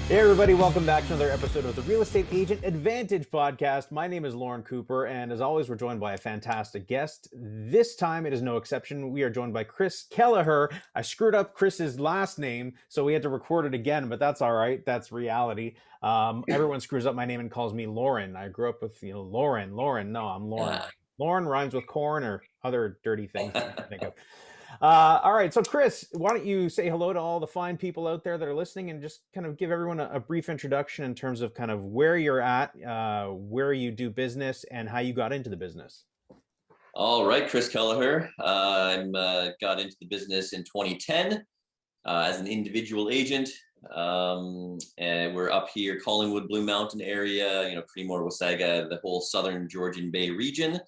Hey everybody, welcome back to another episode of the Real Estate Agent Advantage podcast. My name is Lorne Cooper, and as always, we're joined by a fantastic guest. This time, it is no exception. We are joined by Chris Keleher. I screwed up Chris's last name, so we had to record it again, but that's all right. That's reality. Everyone screws up my name and calls me Lauren. I grew up with, Lauren. No, I'm Lauren. Lauren rhymes with corn or other dirty things that you can think of. All right. So Chris, why don't you say hello to all the fine people out there that are listening and just kind of give everyone a brief introduction in terms of kind of where you're at, where you do business and how you got into the business. All right, Chris Keleher. I got into the business in 2010 as an individual agent. And we're up here, Collingwood, Blue Mountain area, Creemore, Wasaga, the whole southern Georgian Bay region.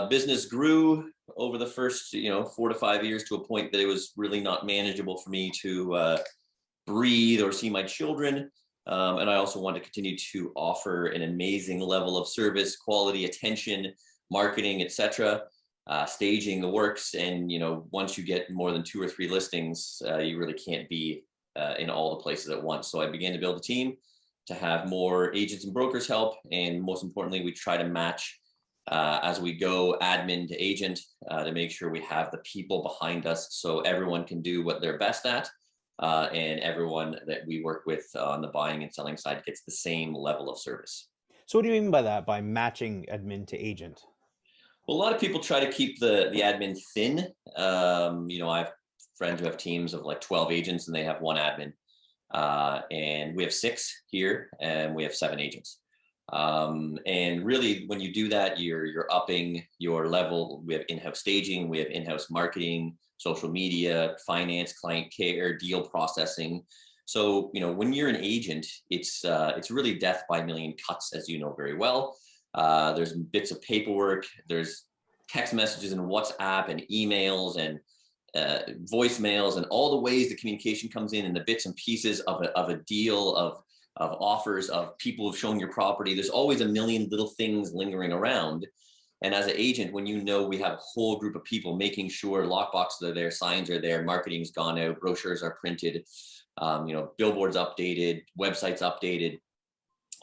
Business grew over the first, 4 to 5 years to a point that it was really not manageable for me to breathe or see my children. And I also wanted to continue to offer an amazing level of service, quality, attention, marketing, etc., staging the works. And, once you get more than 2 or 3 listings, you really can't be in all the places at once. So I began to build a team to have more agents and brokers help. And most importantly, we try to match as we go admin to agent to make sure we have the people behind us so everyone can do what they're best at, and everyone that we work with on the buying and selling side gets the same level of service. So what do you mean by that, by matching admin to agent? Well, a lot of people try to keep the admin thin. I have friends who have teams of like 12 agents and they have 1 admin, and we have 6 here and we have 7 agents. And really, when you do that, you're upping your level. We have in-house staging, we have in-house marketing, social media, finance, client care, deal processing. So, when you're an agent, it's really death by a million cuts, as you know very well. There's bits of paperwork, there's text messages and WhatsApp and emails and voicemails and all the ways the communication comes in and the bits and pieces of a deal, of offers, of people who've shown your property. There's always a million little things lingering around. And as an agent, when we have a whole group of people making sure lockboxes are there, signs are there, marketing's gone out, brochures are printed, billboards updated, websites updated,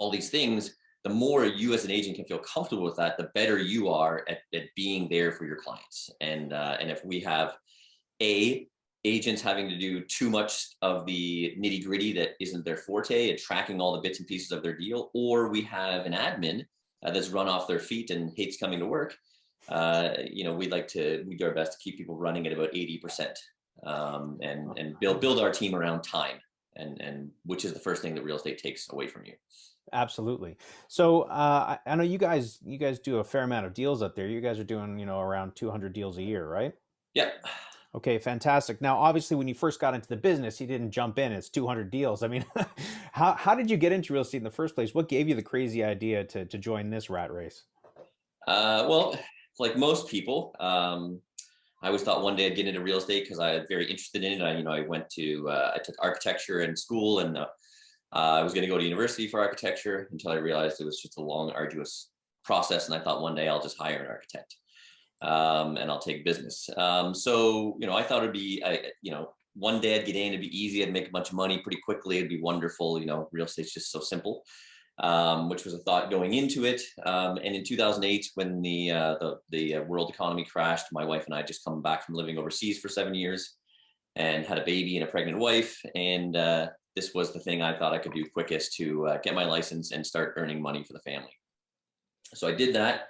all these things, the more you as an agent can feel comfortable with that, the better you are at being there for your clients. And if we have agents having to do too much of the nitty gritty that isn't their forte and tracking all the bits and pieces of their deal, or we have an admin that's run off their feet and hates coming to work, we do our best to keep people running at about 80%, and build our team around time, and which is the first thing that real estate takes away from you. Absolutely. So I know you guys do a fair amount of deals out there. You guys are doing, around 200 deals a year, right? Yeah. Okay, fantastic. Now, obviously, when you first got into the business, you didn't jump in. It's 200 deals. I mean, how did you get into real estate in the first place? What gave you the crazy idea to join this rat race? Well, like most people, I always thought one day I'd get into real estate because I was very interested in it. I took architecture in school, and I was going to go to university for architecture until I realized it was just a long, arduous process. And I thought one day I'll just hire an architect. And I'll take business. So, I thought it'd be, one day I'd get in, it'd be easy. I'd make a bunch of money pretty quickly. It'd be wonderful. Real estate's just so simple, which was a thought going into it. And in 2008, when the world economy crashed, my wife and I had just come back from living overseas for 7 years and had a baby and a pregnant wife. And this was the thing I thought I could do quickest to get my license and start earning money for the family. So I did that.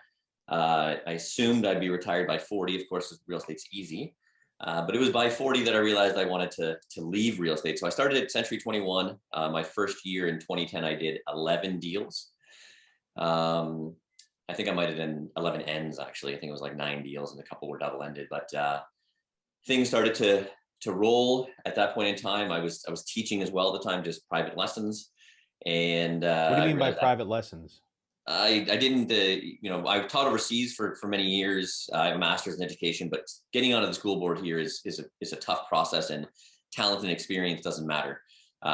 I assumed I'd be retired by 40. Of course, real estate's easy. But it was by 40 that I realized I wanted to leave real estate. So I started at Century 21. My first year in 2010, I did 11 deals. I think I might have done 11 ends, actually. I think it was like 9 deals and a couple were double-ended. But things started to roll at that point in time. I was teaching as well at the time, just private lessons. And what do you mean by private lessons? I didn't, I taught overseas for many years. I have a master's in education, but getting onto the school board here is a tough process, and talent and experience doesn't matter.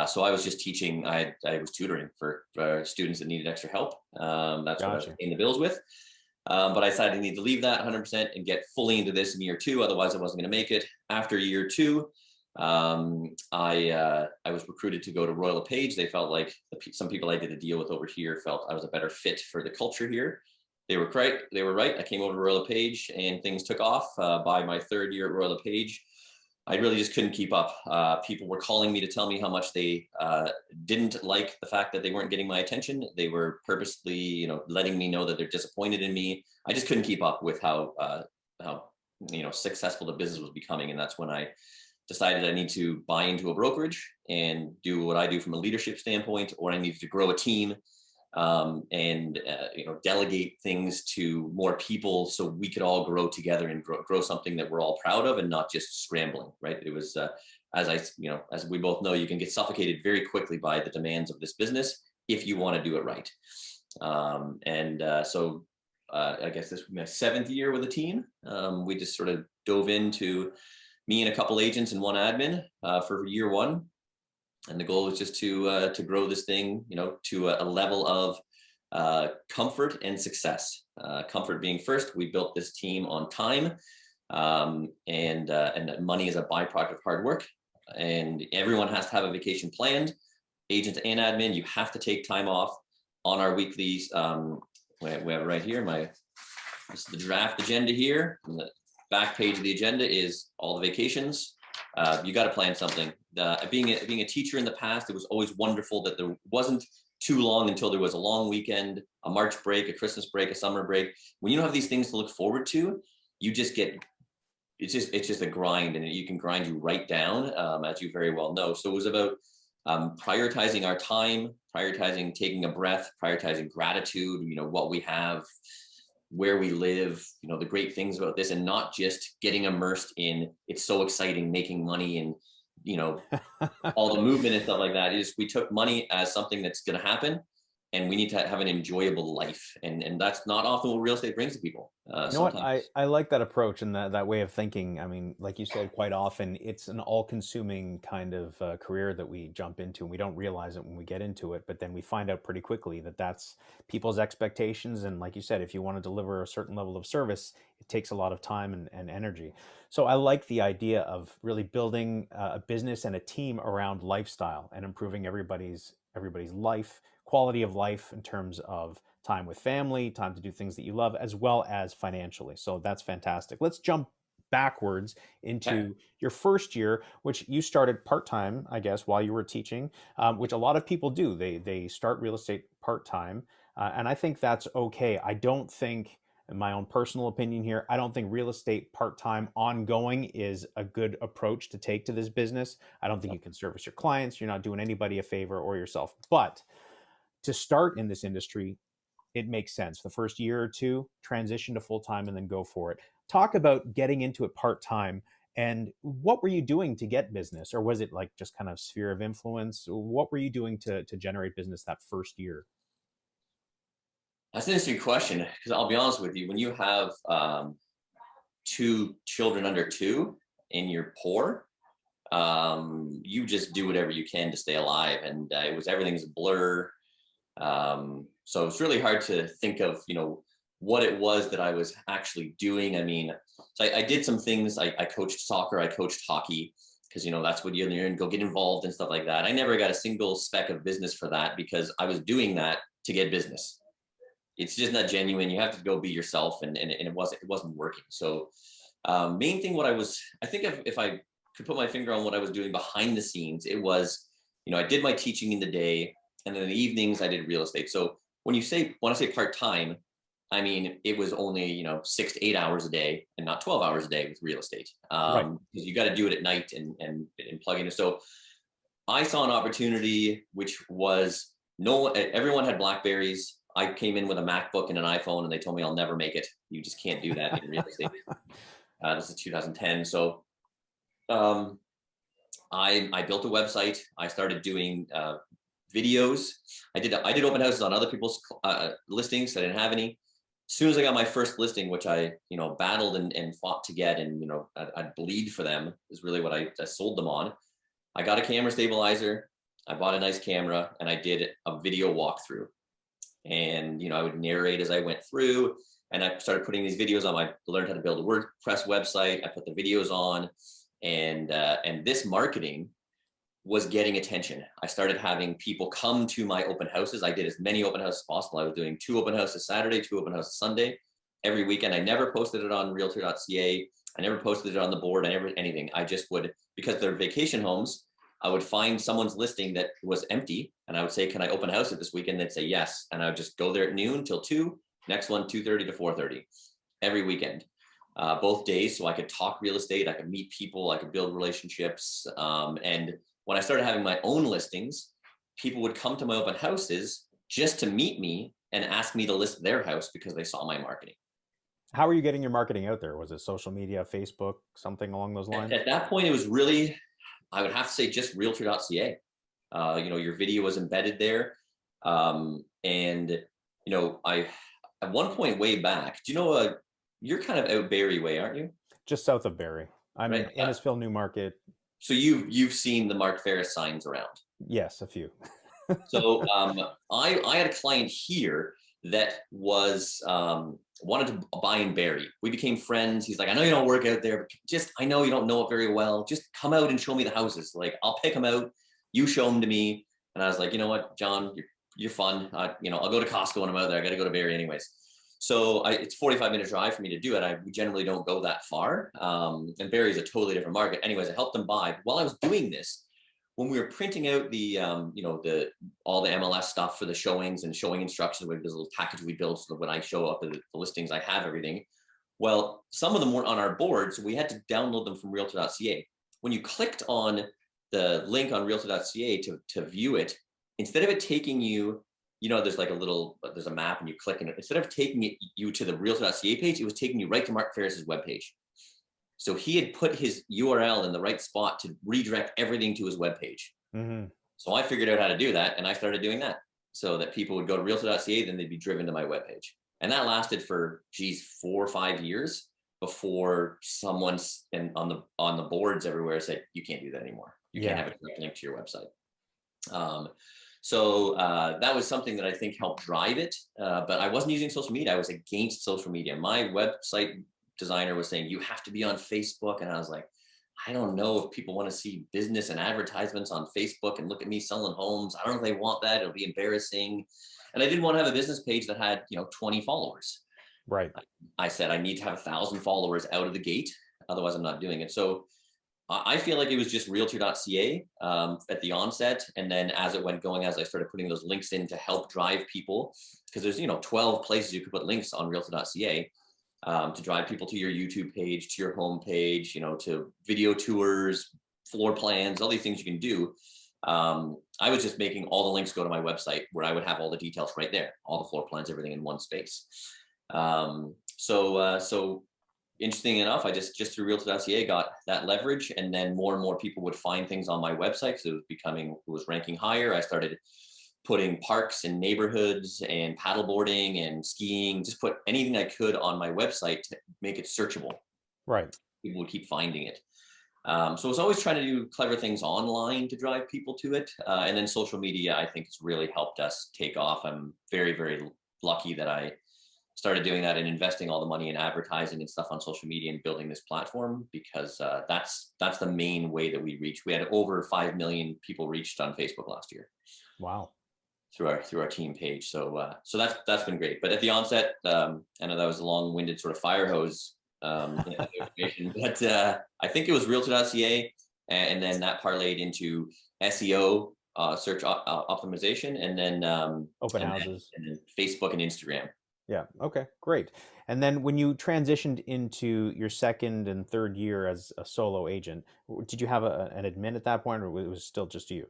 So I was just teaching. I was tutoring for students that needed extra help. That's what I was paying the bills with. But I decided I need to leave that 100% and get fully into this in year 2. Otherwise, I wasn't going to make it. After year 2, I was recruited to go to Royal LePage. They felt like some people I did a deal with over here felt I was a better fit for the culture here. They were right. They were right. I came over to Royal LePage and things took off. By my third year at Royal LePage, I really just couldn't keep up. People were calling me to tell me how much they didn't like the fact that they weren't getting my attention. They were purposely, letting me know that they're disappointed in me. I just couldn't keep up with how successful the business was becoming, and that's when I decided I need to buy into a brokerage and do what I do from a leadership standpoint, or I needed to grow a team and delegate things to more people so we could all grow together and grow something that we're all proud of and not just scrambling, right? It was, as we both know, you can get suffocated very quickly by the demands of this business if you want to do it right. So I guess this was my 7th year with a team. We just sort of dove into me and a couple agents and one admin for year 1. And the goal was just to grow this thing, to a level of comfort and success. Comfort being first, we built this team on time, and money is a byproduct of hard work. And everyone has to have a vacation planned. Agents and admin, you have to take time off on our weeklies. We have it right here. This is the draft agenda here. And the back page of the agenda is all the vacations. You got to plan something. Being a teacher in the past, it was always wonderful that there wasn't too long until there was a long weekend, a March break, a Christmas break, a summer break. When you don't have these things to look forward to, you just get, it's just a grind, and you can grind you right down, as you very well know. So it was about prioritizing our time, prioritizing taking a breath, prioritizing gratitude, what we have, where we live, the great things about this, and not just getting immersed in it's so exciting making money and all the movement and stuff like that. We took money as something that's going to happen, and we need to have an enjoyable life, and that's not often what real estate brings to people. What I like that approach and that way of thinking. I mean, like you said, quite often it's an all-consuming kind of career that we jump into, and we don't realize it when we get into it, but then we find out pretty quickly that that's people's expectations. And like you said, if you want to deliver a certain level of service, it takes a lot of time and energy. So I like the idea of really building a business and a team around lifestyle and improving everybody's life, quality of life in terms of time with family, time to do things that you love, as well as financially. So that's fantastic. Let's jump backwards into your first year, which you started part-time, I guess, while you were teaching, which a lot of people do. They start real estate part-time. And I think that's okay. I don't think, in my own personal opinion here, I don't think real estate part-time ongoing is a good approach to take to this business. I don't think you can service your clients. You're not doing anybody a favor or yourself. But to start in this industry, it makes sense. The first year or two, transition to full-time and then go for it. Talk about getting into it part-time, and what were you doing to get business? Or was it like just kind of sphere of influence? What were you doing to generate business that first year? That's an interesting question, because I'll be honest with you, when you have 2 children under 2 and you're poor, you just do whatever you can to stay alive. And everything's a blur. So it's really hard to think of, what it was that I was actually doing. I mean, so I did some things. I coached soccer, I coached hockey, because, that's what you're in, go get involved and stuff like that. I never got a single speck of business for that, because I was doing that to get business. It's just not genuine. You have to go be yourself, and it wasn't working. So main thing, I think if I could put my finger on what I was doing behind the scenes, it was, I did my teaching in the day, and then in the evenings I did real estate. So when I say part-time, I mean, it was only, 6 to 8 hours a day and not 12 hours a day with real estate. Right. Because you got to do it at night and plug in. So I saw an opportunity, which was everyone had Blackberries. I came in with a MacBook and an iPhone, and they told me I'll never make it. You just can't do that in real estate. This is 2010. So I built a website. I started doing videos. I did open houses on other people's listings. I didn't have any. As soon as I got my first listing, which I battled and fought to get, and I'd bleed for them, is really what I sold them on. I got a camera stabilizer. I bought a nice camera, and I did a video walkthrough. And I would narrate as I went through, and I started putting these videos on. I learned how to build a WordPress website. I put the videos on. And this marketing was getting attention. I started having people come to my open houses. I did as many open houses as possible. I was doing 2 open houses Saturday, 2 open houses Sunday, every weekend. I never posted it on realtor.ca. I never posted it on the board. I never anything. I just would, because they're vacation homes, I would find someone's listing that was empty, and I would say, can I open house it this weekend? They'd say yes. And I would just go there at noon till 2, next one 2:30 to 4:30 every weekend, both days. So I could talk real estate, I could meet people, I could build relationships. And when I started having my own listings, people would come to my open houses just to meet me and ask me to list their house because they saw my marketing. How are you getting your marketing out there? Was it social media, Facebook, something along those lines? At that point, it was really, I would have to say, just realtor.ca. Your video was embedded there. And I, at one point way back, do you know, you're kind of out Barrie way, aren't you? Just south of Barrie. I'm right? in Innisfil, Newmarket. So you've seen the Mark Ferris signs around. Yes, a few. So I had a client here that was wanted to buy in Barrie. We became friends. He's like, I know you don't work out there, but just, I know you don't know it very well. Just come out and show me the houses. Like, I'll pick them out. You show them to me. And I was like, you know what, John, you're fun. I'll go to Costco when I'm out there. I got to go to Barrie anyways. So it's 45-minute drive for me to do it. We generally don't go that far. And Barrie is a totally different market. Anyways, I helped them buy. While I was doing this, when we were printing out the, all the MLS stuff for the showings and showing instructions, with this little package we built so that when I show up at the listings, I have everything. Well, some of them weren't on our board, so we had to download them from realtor.ca. When you clicked on the link on realtor.ca to view it, instead of it taking you, there's like there's a map and you click on it. Instead of taking you to the realtor.ca page, it was taking you right to Mark Ferris's webpage. So he had put his URL in the right spot to redirect everything to his webpage. Mm-hmm. So I figured out how to do that, and I started doing that so that people would go to realtor.ca, then they'd be driven to my webpage. And that lasted for 4 or 5 years before someone on the boards everywhere said, you can't do that anymore. You can't have a direct link to your website. So that was something that I think helped drive it. But I wasn't using social media. I was against social media. My website designer was saying, you have to be on Facebook. And I was like, I don't know if people want to see business and advertisements on Facebook and look at me selling homes. I don't know if they want that. It'll be embarrassing. And I didn't want to have a business page that had, 20 followers. Right. I said, I need to have 1,000 followers out of the gate. Otherwise I'm not doing it. So I feel like it was just realtor.ca at the onset. And then as it went going, as I started putting those links in to help drive people, because there's, 12 places you could put links on realtor.ca to drive people to your YouTube page, to your home page, to video tours, floor plans, all these things you can do. I was just making all the links go to my website where I would have all the details right there, all the floor plans, everything in one space. So interesting enough, I just through realtor.ca got that leverage, and then more and more people would find things on my website because it was ranking higher. I started putting parks and neighborhoods and paddleboarding and skiing, just put anything I could on my website to make it searchable. Right. People would keep finding it. So I was always trying to do clever things online to drive people to it. And then social media, I think, has really helped us take off. I'm very, very lucky that I started doing that and investing all the money in advertising and stuff on social media and building this platform, because that's the main way that we reach. We had over 5 million people reached on Facebook last year. Wow. Through our team page. So that's been great. But at the onset, I know that was a long-winded sort of fire hose information, but I think it was realtor.ca, and then that parlayed into SEO, search optimization, and then open houses, and then Facebook and Instagram. Yeah. Okay, great. And then when you transitioned into your second and third year as a solo agent, did you have an admin at that point, or was it still just you?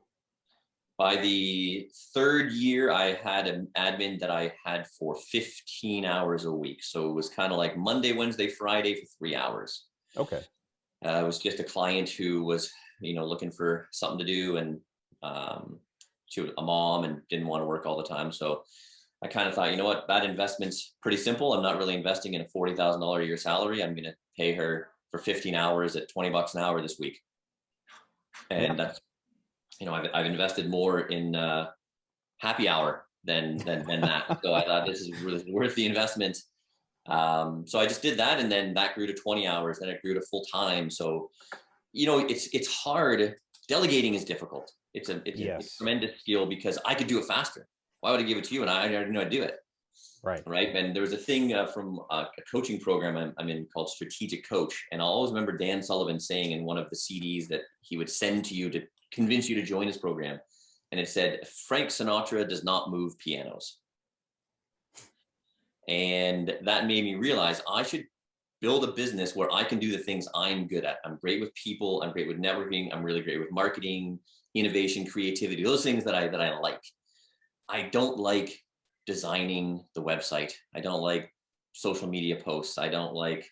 By the third year, I had an admin that I had for 15 hours a week. So it was kind of like Monday, Wednesday, Friday for 3 hours. Okay. It was just a client who was, looking for something to do, and she was a mom and didn't want to work all the time. So I kind of thought, you know what, that investment's pretty simple. I'm not really investing in a $40,000 a year salary. I'm going to pay her for 15 hours at $20 an hour this week. And that's, I've invested more in happy hour than that. So I thought this is really worth the investment. So I just did that, and then that grew to 20 hours. Then it grew to full time. So, it's hard. Delegating is difficult. It's a Yes. tremendous skill because I could do it faster. Why would I give it to you? And I already know how to do it. Right. Right. And there was a thing from a coaching program I'm in called Strategic Coach. And I'll always remember Dan Sullivan saying in one of the CDs that he would send to you to convince you to join his program. And it said, Frank Sinatra does not move pianos. And that made me realize I should build a business where I can do the things I'm good at. I'm great with people. I'm great with networking. I'm really great with marketing, innovation, creativity, those things that I like. I don't like designing the website. I don't like social media posts. I don't like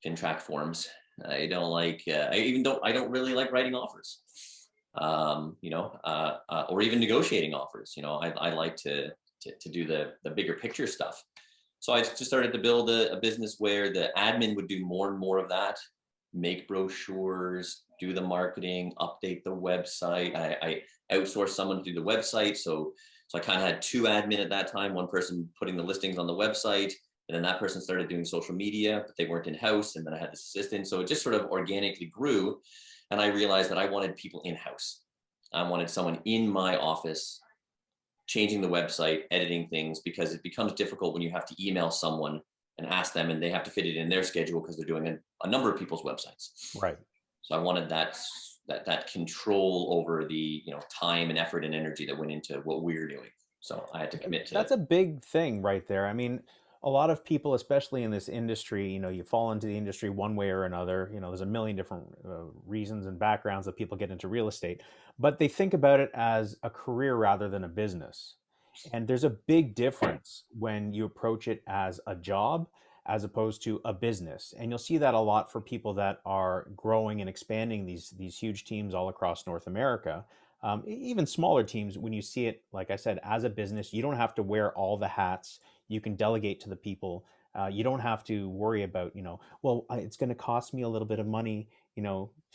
FinTrack forms. I don't like, I don't really like writing offers, or even negotiating offers. I like to do the bigger picture stuff. So I just started to build a business where the admin would do more and more of that, make brochures, do the marketing, update the website. I outsourced someone to do the website. So I kind of had two admin at that time, one person putting the listings on the website, and then that person started doing social media, but they weren't in-house. And then I had this assistant. So it just sort of organically grew. And I realized that I wanted people in-house. I wanted someone in my office changing the website, editing things, because it becomes difficult when you have to email someone and ask them, and they have to fit it in their schedule because they're doing a number of people's websites. Right. So I wanted that control over the time and effort and energy that went into what we're doing. So I had to commit to. That's a big thing right there. I mean, a lot of people, especially in this industry, you fall into the industry one way or another. There's a million different reasons and backgrounds that people get into real estate, but they think about it as a career rather than a business. And there's a big difference when you approach it as a job as opposed to a business. And you'll see that a lot for people that are growing and expanding these huge teams all across North America. Even smaller teams, when you see it, like I said, as a business, you don't have to wear all the hats. You can delegate to the people. You don't have to worry about, it's going to cost me a little bit of money,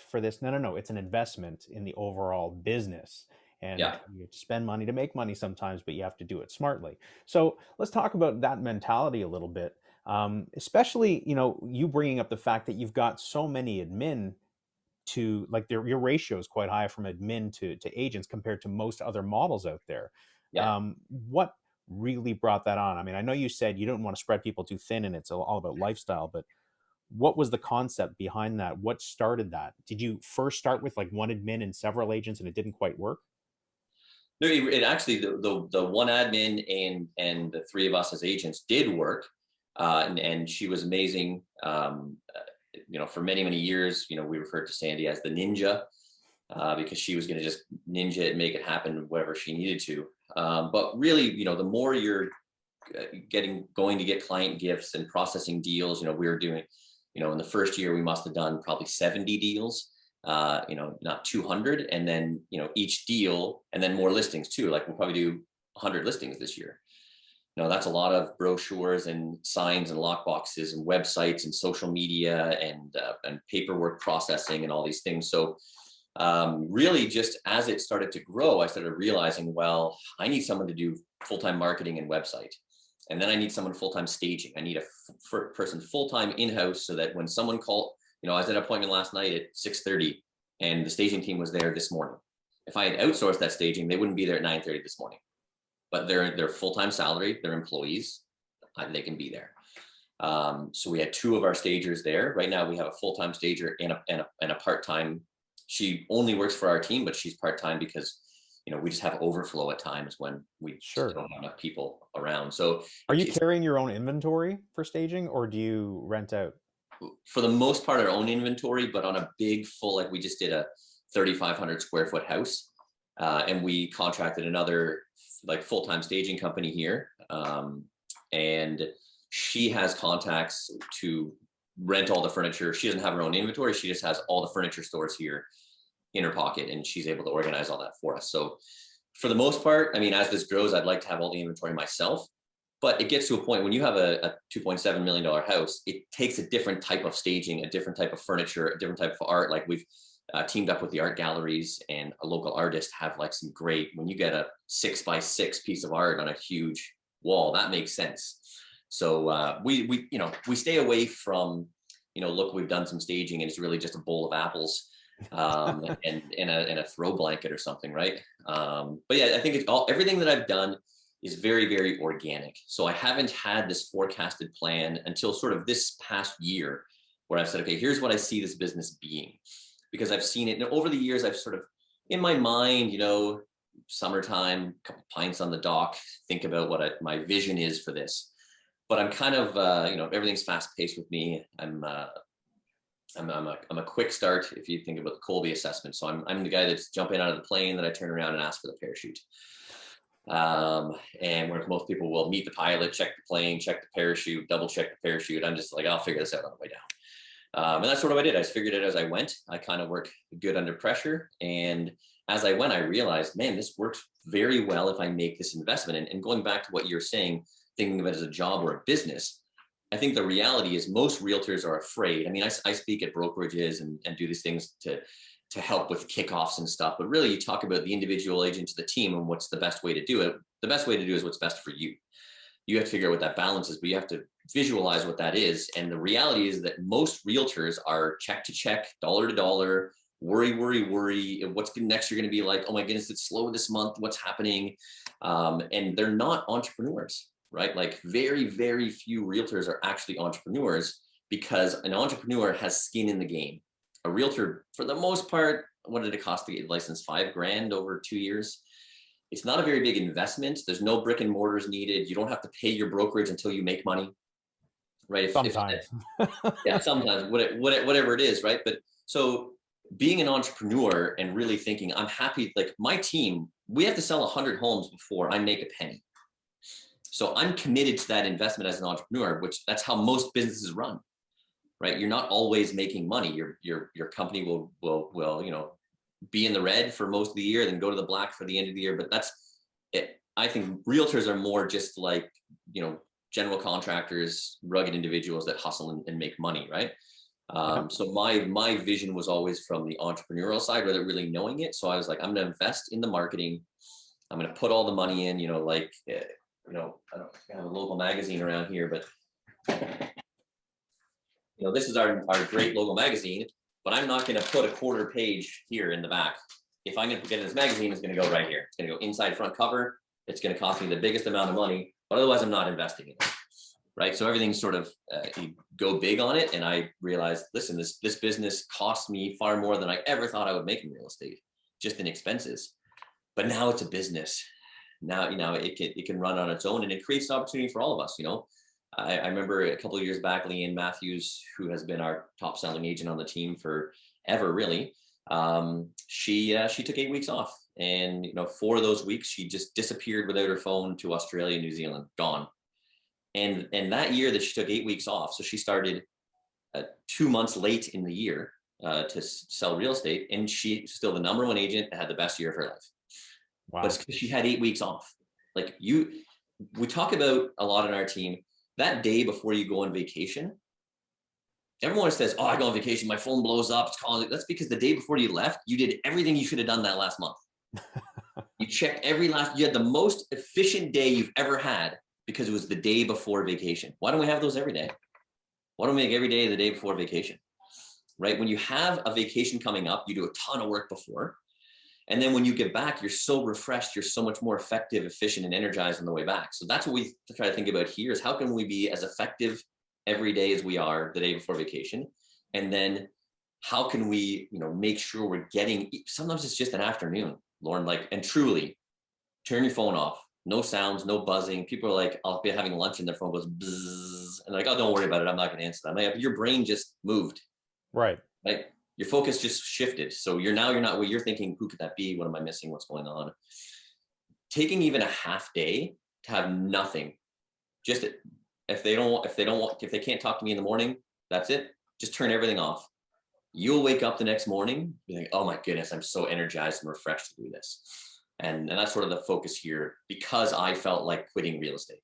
for this. No. It's an investment in the overall business. And Yeah. you have to spend money to make money sometimes, but you have to do it smartly. So let's talk about that mentality a little bit. Especially, you bringing up the fact that you've got so many admin to, like, your ratio is quite high from admin to agents compared to most other models out there. Yeah. What really brought that on? I mean, I know you said you don't want to spread people too thin and it's all about lifestyle, but what was the concept behind that? What started that? Did you first start with like one admin and several agents and it didn't quite work? No, it actually, the one admin and the three of us as agents did work, and she was amazing. For many, many years, we referred to Sandy as the ninja, because she was going to just ninja it, make it happen, whatever she needed to. But really, the more you're going to get client gifts and processing deals, we were doing, in the first year, we must have done probably 70 deals, not 200. And then, each deal, and then more listings too. Like we'll probably do 100 listings this year. That's a lot of brochures and signs and lock boxes and websites and social media and paperwork processing and all these things. So really, just as it started to grow, I started realizing, well, I need someone to do full-time marketing and website. And then I need someone full-time staging. I need a person full-time in-house so that when someone called, I was at an appointment last night at 6:30 and the staging team was there this morning. If I had outsourced that staging, they wouldn't be there at 9:30 this morning. But they're full-time salary, they're employees, they can be there. So we had two of our stagers there. Right now we have a full-time stager and a part-time. She only works for our team, but she's part-time because, we just have overflow at times when we Sure. don't have enough people around. So are you carrying your own inventory for staging or do you rent out? For the most part, our own inventory, but on a big full, like we just did a 3,500 square foot house. And we contracted another like full-time staging company here. And she has contacts to rent all the furniture. She doesn't have her own inventory. She just has all the furniture stores here in her pocket, and she's able to organize all that for us. So for the most part, I mean, as this grows, I'd like to have all the inventory myself, but it gets to a point when you have a $2.7 million house, it takes a different type of staging, a different type of furniture, a different type of art. Like we've teamed up with the art galleries and a local artist have like some great, when you get a 6x6 piece of art on a huge wall, that makes sense. So we stay away from, look, we've done some staging and it's really just a bowl of apples. and a throw blanket or something, right? But yeah, I think it's everything that I've done is very, very organic. So I haven't had this forecasted plan until sort of this past year, where I've said, okay, here's what I see this business being, because I've seen it. And over the years, I've sort of in my mind, summertime, couple pints on the dock, think about what my vision is for this. But I'm kind of, everything's fast paced with me. I'm a quick start if you think about the Colby assessment. So I'm the guy that's jumping out of the plane, that I turn around and ask for the parachute. And where most people will meet the pilot, check the plane, check the parachute, double check the parachute. I'm just like, I'll figure this out on the way down. And that's sort of what I did. I just figured it as I went. I kind of work good under pressure. And as I went, I realized, man, this works very well if I make this investment. And going back to what you're saying, thinking of it as a job or a business, I think the reality is most realtors are afraid. I mean, I speak at brokerages and do these things to help with kickoffs and stuff, but really you talk about the individual agent to the team and what's the best way to do it. The best way to do is what's best for you. You have to figure out what that balance is, but you have to visualize what that is. And the reality is that most realtors are check to check, dollar to dollar, worry. What's next year going to be like? Oh my goodness, it's slow this month. What's happening? And they're not entrepreneurs, right? Like very, very few realtors are actually entrepreneurs, because an entrepreneur has skin in the game. A realtor, for the most part, what did it cost to get licensed? $5,000 over 2 years. It's not a very big investment. There's no brick and mortars needed. You don't have to pay your brokerage until you make money, right? Sometimes. Yeah, sometimes, whatever it is, right? But so being an entrepreneur and really thinking, I'm happy, like my team, we have to sell 100 homes before I make a penny. So I'm committed to that investment as an entrepreneur, which that's how most businesses run, right? You're not always making money. Your company will be in the red for most of the year, then go to the black for the end of the year. But that's it. I think realtors are more just like, general contractors, rugged individuals that hustle and make money, right? So my vision was always from the entrepreneurial side, without really knowing it. So I was like, I'm going to invest in the marketing. I'm going to put all the money in, I don't have a local magazine around here, but this is our great local magazine, but I'm not going to put a quarter page here in the back. If I'm going to get in this magazine, it's going to go right here. It's going to go inside front cover. It's going to cost me the biggest amount of money, but otherwise I'm not investing in it. Right. So everything's sort of, you go big on it. And I realized, listen, this business cost me far more than I ever thought I would make in real estate, just in expenses. But now it's a business. Now, it can run on its own, and it creates an opportunity for all of us. I remember a couple of years back, Leanne Matthews, who has been our top selling agent on the team forever, really. She took 8 weeks off, and 4 of those weeks she just disappeared without her phone to Australia, New Zealand, gone. And that year that she took 8 weeks off, so she started 2 months late in the year to sell real estate, and she's still the number one agent and had the best year of her life. Wow. But it's because she had 8 weeks off. Like we talk about a lot in our team, that day before you go on vacation, everyone says, oh, I go on vacation, my phone blows up, it's calling. That's because the day before you left, you did everything you should have done that last month. You checked you had the most efficient day you've ever had, because it was the day before vacation. Why don't we have those every day? Why don't we make every day the day before vacation, right? When you have a vacation coming up, you do a ton of work before. And then when you get back, you're so refreshed, you're so much more effective, efficient, and energized on the way back. So that's what we try to think about here, is how can we be as effective every day as we are the day before vacation? And then how can we, make sure we're getting, sometimes it's just an afternoon, Lorne, and truly turn your phone off. No sounds, no buzzing. People are like, I'll be having lunch and their phone goes bzzz, and oh, don't worry about it, I'm not going to answer that. Like, your brain just moved. Right. Your focus just shifted. So you're not where you're thinking, who could that be? What am I missing? What's going on? Taking even a half day to have nothing. Just if they can't talk to me in the morning, that's it. Just turn everything off. You'll wake up the next morning, be like, oh my goodness, I'm so energized and refreshed to do this. And that's sort of the focus here, because I felt like quitting real estate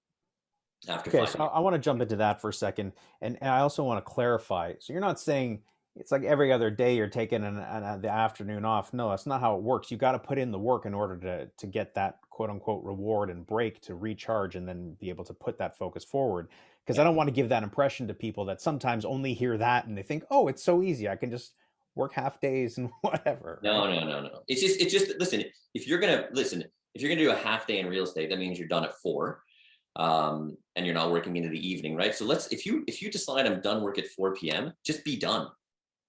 after 5 years. So I want to jump into that for a second. And I also want to clarify. So you're not saying it's like every other day you're taking the afternoon off. No, that's not how it works. You got to put in the work in order to get that quote unquote reward and break, to recharge and then be able to put that focus forward. Because I don't want to give that impression to people that sometimes only hear that and they think, oh, it's so easy. I can just work half days and whatever, right? No. It's just listen. If you're gonna do a half day in real estate, that means you're done at 4, and you're not working into the evening, right? So if you decide I'm done work at 4 p.m., just be done.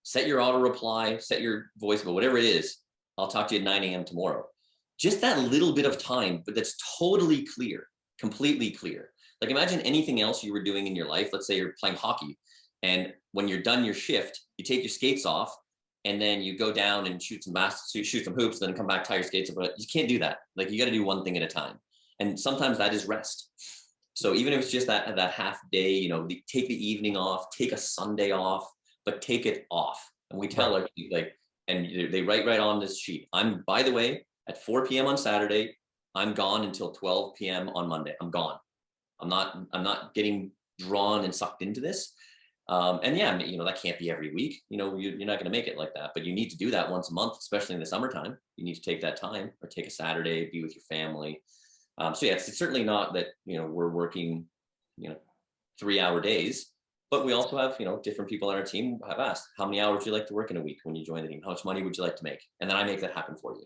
Set your auto reply, set your voicemail, whatever it is. I'll talk to you at 9 a.m. tomorrow. Just that little bit of time, but that's totally clear, completely clear. Like imagine anything else you were doing in your life. Let's say you're playing hockey, and when you're done your shift, you take your skates off, and then you go down and shoot some hoops, then come back, tie your skates up. But you can't do that. Like you got to do one thing at a time, and sometimes that is rest. So even if it's just that half day, take the evening off, take a Sunday off, but take it off. And we tell Right. her like, and they write right on this sheet. By the way, at 4 p.m. on Saturday, I'm gone until 12 p.m. on Monday. I'm gone. I'm not getting drawn and sucked into this. And yeah, that can't be every week. You're not going to make it like that, but you need to do that once a month, especially in the summertime. You need to take that time, or take a Saturday, be with your family. So yeah, it's certainly not that, we're working, 3-hour days, but we also have, different people on our team have asked, how many hours would you like to work in a week when you join the team? How much money would you like to make? And then I make that happen for you.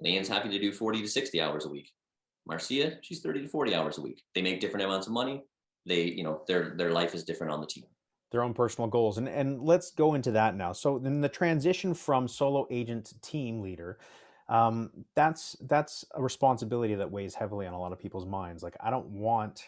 Leanne's happy to do 40 to 60 hours a week. Marcia, she's 30 to 40 hours a week. They make different amounts of money. They, their life is different on the team. Their own personal goals. And let's go into that now. So then the transition from solo agent to team leader, that's a responsibility that weighs heavily on a lot of people's minds. Like, I don't want,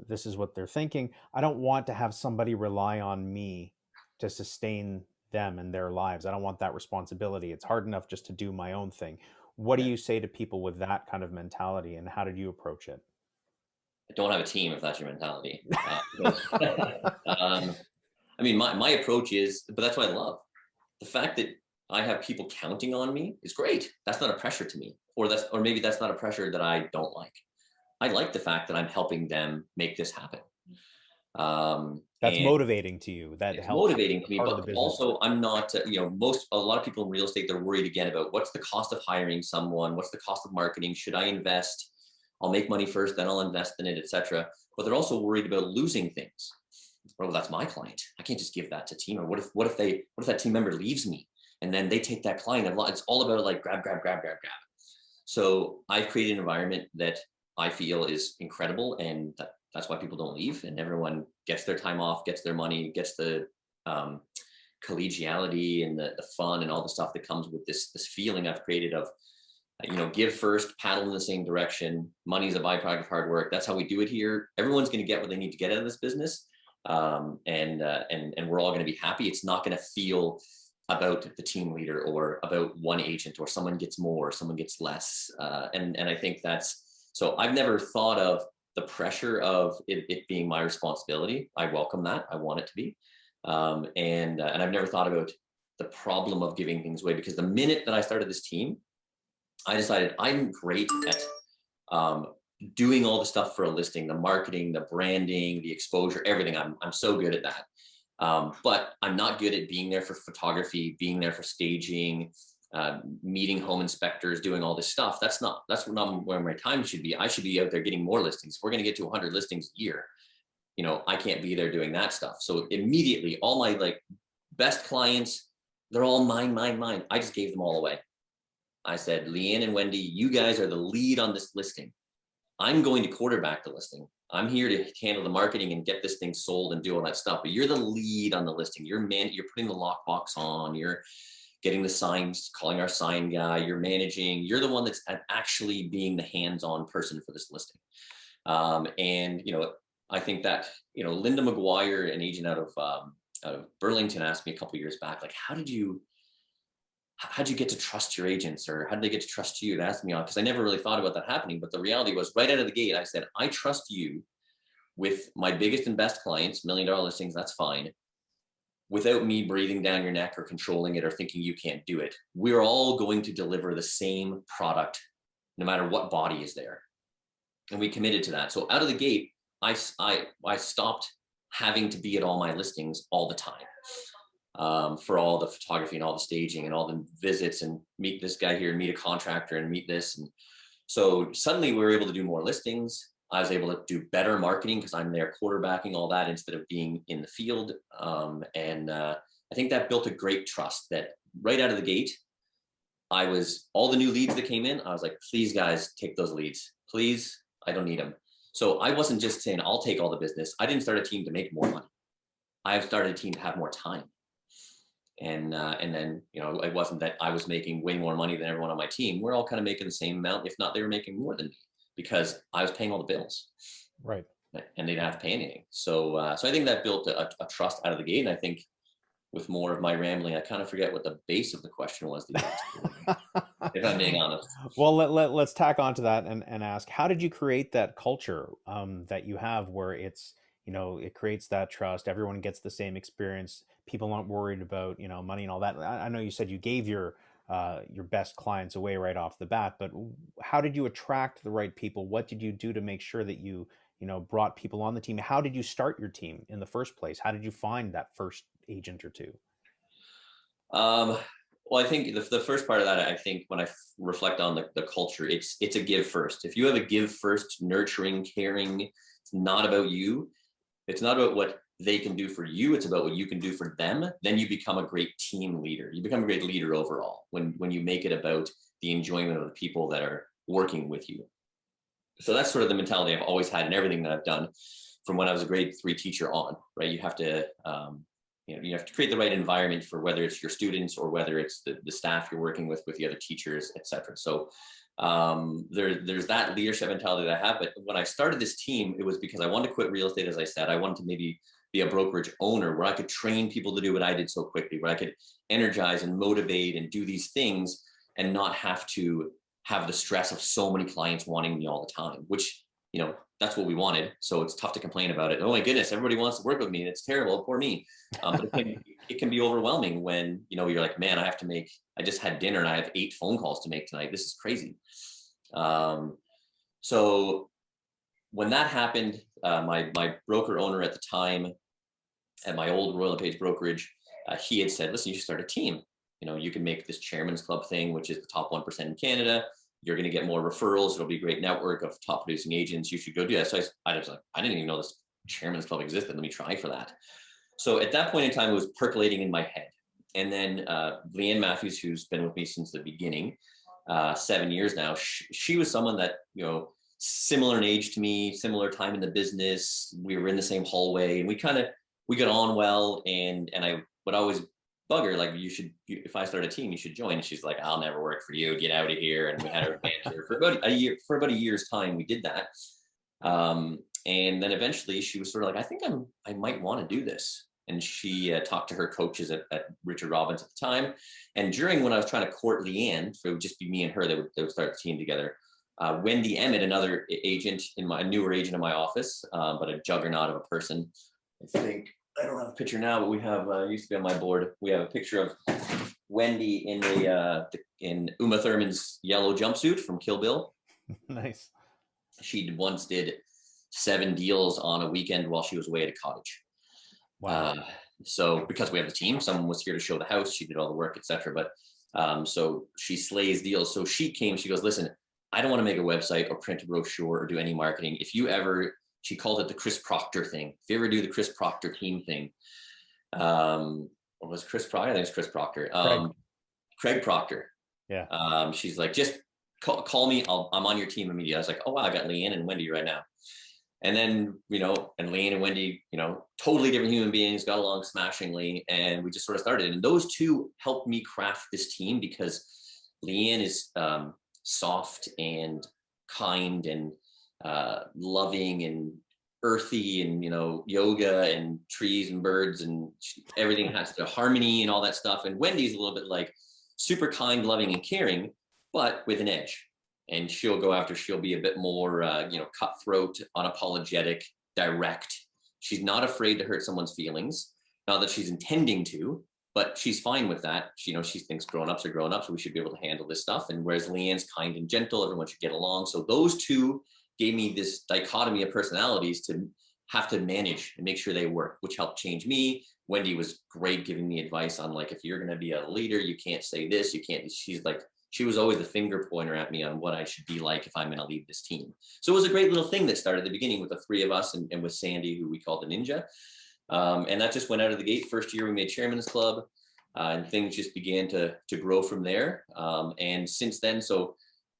this is what they're thinking, I don't want to have somebody rely on me to sustain them and their lives. I don't want that responsibility. It's hard enough just to do my own thing. What do Yeah. you say to people with that kind of mentality, and how did you approach it? I don't have a team if that's your mentality. um, I mean, my approach is, but that's what I love. The fact that I have people counting on me is great. That's not a pressure to me, or maybe that's not a pressure that I don't like. I like the fact that I'm helping them make this happen. That's And motivating to you. That it's helps motivating to me, part of the but business. also I'm not, a lot of people in real estate, they're worried again about what's the cost of hiring someone, what's the cost of marketing, should I invest? I'll make money first, then I'll invest in it, etc. But they're also worried about losing things. Well, that's my client. I can't just give that to team. Or what if that team member leaves me and then they take that client? It's all about like grab. So I've created an environment that I feel is incredible, and that's why people don't leave, and everyone gets their time off, gets their money, gets the collegiality and the fun and all the stuff that comes with this feeling I've created of, give first, paddle in the same direction. Money is a byproduct of hard work. That's how we do it here. Everyone's going to get what they need to get out of this business, and we're all going to be happy. It's not going to feel about the team leader or about one agent, or someone gets more, someone gets less. And I think so I've never thought of the pressure of it being my responsibility. I welcome that. I want it to be. And I've never thought about the problem of giving things away, because the minute that I started this team, I decided I'm great at doing all the stuff for a listing, the marketing, the branding, the exposure, everything. I'm so good at that. But I'm not good at being there for photography, being there for staging, meeting home inspectors, doing all this stuff. That's not where my time should be. I should be out there getting more listings. If we're going to get to 100 listings a year, I can't be there doing that stuff. So immediately, all my best clients, they're all mine. I just gave them all away. I said, Leanne and Wendy, you guys are the lead on this listing. I'm going to quarterback the listing. I'm here to handle the marketing and get this thing sold and do all that stuff. But you're the lead on the listing. You're putting the lockbox on. You're getting the signs, calling our sign guy. You're managing. You're the one that's actually being the hands-on person for this listing. And I think that Linda McGuire, an agent out of Burlington, asked me a couple of years back, like, how'd you get to trust your agents, or how did they get to trust you? And asked me on, because I never really thought about that happening. But the reality was, right out of the gate, I said, I trust you with my biggest and best clients, $1 million listings, that's fine, without me breathing down your neck or controlling it or thinking you can't do it. We're all going to deliver the same product, no matter what body is there. And we committed to that. So out of the gate, I stopped having to be at all my listings all the time. For all the photography and all the staging and all the visits, and meet this guy here and meet a contractor and meet this. And so suddenly we were able to do more listings. I was able to do better marketing because I'm there quarterbacking all that instead of being in the field. And I think that built a great trust that right out of the gate, all the new leads that came in, I was like, please guys, take those leads. Please, I don't need them. So I wasn't just saying, I'll take all the business. I didn't start a team to make more money. I've started a team to have more time. And then, it wasn't that I was making way more money than everyone on my team. We're all kind of making the same amount. If not, they were making more than me because I was paying all the bills. Right. And they didn't have to pay anything. So I think that built a trust out of the gate. And I think with more of my rambling, I kind of forget what the base of the question was, if I'm being honest. Well, let's tack onto that and ask, how did you create that culture that you have where it's, it creates that trust, everyone gets the same experience, people aren't worried about, money and all that. I know you said you gave your best clients away right off the bat, but how did you attract the right people? What did you do to make sure that you brought people on the team? How did you start your team in the first place? How did you find that first agent or two? Well, I think the first part of that, I think when I reflect on the culture, it's a give first. If you have a give first, nurturing, caring, it's not about you. It's not about what they can do for you. It's about what you can do for them. Then you become a great team leader. You become a great leader overall when you make it about the enjoyment of the people that are working with you. So that's sort of the mentality I've always had in everything that I've done from when I was a grade 3 teacher on, right? You have to, you have to create the right environment for whether it's your students or whether it's the staff you're working with the other teachers, et cetera. So there's that leadership mentality that I have. But when I started this team, it was because I wanted to quit real estate. As I said, I wanted to maybe be a brokerage owner where I could train people to do what I did so quickly, where I could energize and motivate and do these things and not have to have the stress of so many clients wanting me all the time, which, that's what we wanted. So it's tough to complain about it. Oh my goodness, everybody wants to work with me and it's terrible, poor me. But it can be overwhelming when, you're like, man, I just had dinner and I have 8 phone calls to make tonight. This is crazy. So when that happened, my broker owner at the time at my old Royal LePage brokerage, he had said, listen, you should start a team. You can make this chairman's club thing, which is the top 1% in Canada. You're going to get more referrals. It'll be a great network of top producing agents. You should go do that. So I was like, I didn't even know this chairman's club existed. Let me try for that. So at that point in time, it was percolating in my head. And then Leanne Matthews, who's been with me since the beginning, 7 years now, she was someone that, similar in age to me, similar time in the business. We were in the same hallway and we got on well. And I would always bug her, like, if I start a team, you should join. And she's like, I'll never work for you, get out of here. And we had her banter for about a year's time. We did that. And then eventually she was sort of like, I think I might want to do this. And she talked to her coaches at Richard Robbins at the time. And during when I was trying to court Leanne, so it would just be me and her, they would start the team together. Wendy Emmett, another agent a newer agent in my office, but a juggernaut of a person. I think I don't have a picture now, but we have used to be on my board. We have a picture of Wendy in Uma Thurman's yellow jumpsuit from Kill Bill. Nice. She once did 7 deals on a weekend while she was away at a cottage. Wow. So because we have the team, someone was here to show the house. She did all the work, etc. But so she slays deals. So she goes, listen, I don't want to make a website or print a brochure or do any marketing. If you ever, she called it the Chris Proctor thing. If you ever do the Chris Proctor team thing, what was Chris Proctor? I think it's Chris Proctor. Craig Proctor. Yeah. She's like, just call me. I'm on your team immediately. I was like, oh wow, I got Leanne and Wendy right now. And then, and Leanne and Wendy, totally different human beings, got along smashingly. And we just sort of started. And those two helped me craft this team because Leanne is soft and kind and loving and earthy and, yoga and trees and birds and everything has to harmony and all that stuff. And Wendy's a little bit like super kind, loving and caring, but with an edge. And she'll be a bit more, cutthroat, unapologetic, direct. She's not afraid to hurt someone's feelings. Not that she's intending to, but she's fine with that. She thinks grown-ups are grown-ups, so we should be able to handle this stuff. And whereas Leanne's kind and gentle, everyone should get along. So those two gave me this dichotomy of personalities to have to manage and make sure they work, which helped change me. Wendy was great giving me advice on, like, if you're going to be a leader, you can't say this, you can't. She was always the finger pointer at me on what I should be like if I'm going to lead this team. So it was a great little thing that started at the beginning with the 3 of us and with Sandy, who we called the Ninja. And that just went out of the gate. First year we made Chairman's Club, and things just began to grow from there. And since then, so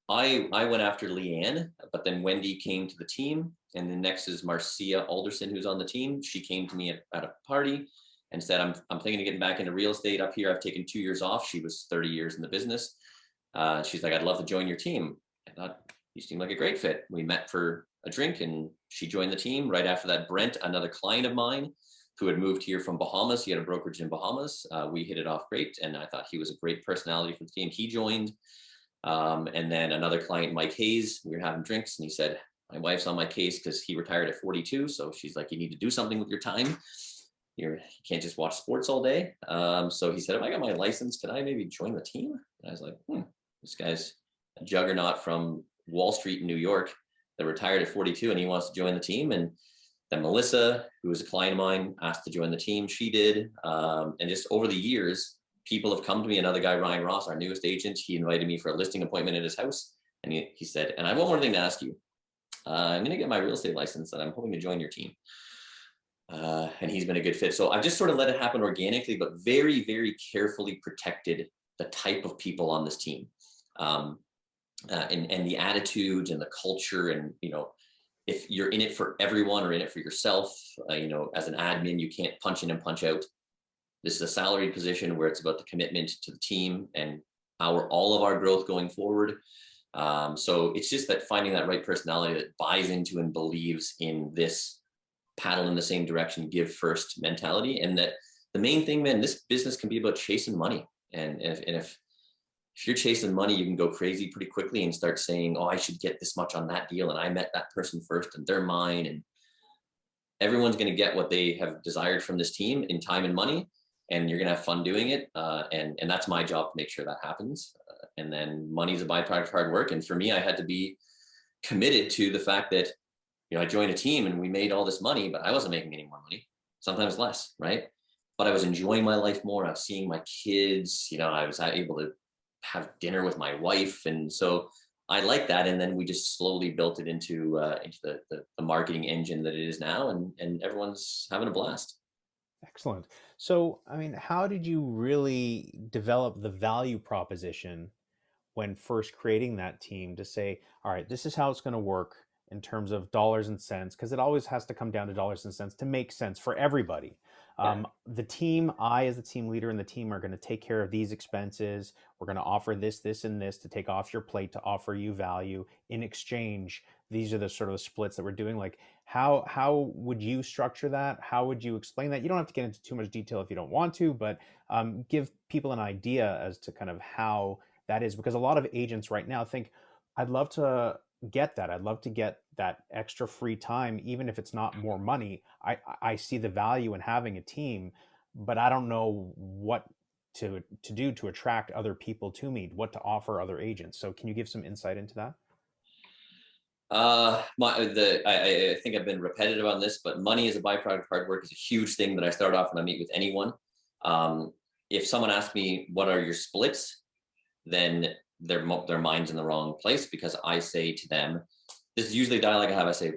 I went after Leanne, but then Wendy came to the team. And then next is Marcia Alderson, who's on the team. She came to me at a party and said, I'm thinking of getting back into real estate up here. I've taken 2 years off. She was 30 years in the business. She's like, I'd love to join your team. I thought, you seem like a great fit. We met for a drink and she joined the team. Right after that, Brent, another client of mine who had moved here from Bahamas, he had a brokerage in Bahamas. We hit it off great. And I thought he was a great personality for the team. He joined. And then another client, Mike Hayes, we were having drinks and he said, my wife's on my case because he retired at 42. So she's like, you need to do something with your time. You can't just watch sports all day. So he said, if I got my license, could I maybe join the team? And I was like, this guy's a juggernaut from Wall Street in New York that retired at 42 and he wants to join the team. And then Melissa, who was a client of mine, asked to join the team. She did. And just over the years, people have come to me. Another guy, Ryan Ross, our newest agent, he invited me for a listing appointment at his house. And he said, and I have one more thing to ask you. I'm going to get my real estate license and I'm hoping to join your team. And he's been a good fit. So I've just sort of let it happen organically, but very, very carefully protected the type of people on this team. And the attitudes and the culture. And, if you're in it for everyone or in it for yourself, as an admin, you can't punch in and punch out. This is a salaried position where it's about the commitment to the team and all of our growth going forward. So it's just that finding that right personality that buys into and believes in this paddle in the same direction, give first mentality. And that the main thing, man, this business can be about chasing money. And if you're chasing money, you can go crazy pretty quickly and start saying, oh, I should get this much on that deal. And I met that person first and they're mine. And everyone's going to get what they have desired from this team in time and money. And you're going to have fun doing it. And that's my job to make sure that happens. And then money is a byproduct of hard work. And for me, I had to be committed to the fact that, I joined a team and we made all this money, but I wasn't making any more money, sometimes less, right? But I was enjoying my life more. I was seeing my kids, I was able to have dinner with my wife. And so I like that. And then we just slowly built it into the marketing engine that it is now. And everyone's having a blast. Excellent. So, how did you really develop the value proposition when first creating that team to say, all right, this is how it's going to work in terms of dollars and cents, because it always has to come down to dollars and cents to make sense for everybody. The team, I as the team leader and the team are going to take care of these expenses. We're going to offer this, this, and this to take off your plate, to offer you value. In exchange, these are the sort of splits that we're doing. Like, how would you structure that? How would you explain that? You don't have to get into too much detail if you don't want to, but give people an idea as to kind of how that is, because a lot of agents right now think, I'd love to get that. I'd love to get that extra free time, even if it's not more money. I see the value in having a team, but I don't know what to do to attract other people to me, what to offer other agents. So can you give some insight into that? I think I've been repetitive on this, but money is a byproduct of hard work is a huge thing that I start off when I meet with anyone. If someone asks me, what are your splits? Then their mind's in the wrong place, because I say to them, this is usually a dialogue I have. I say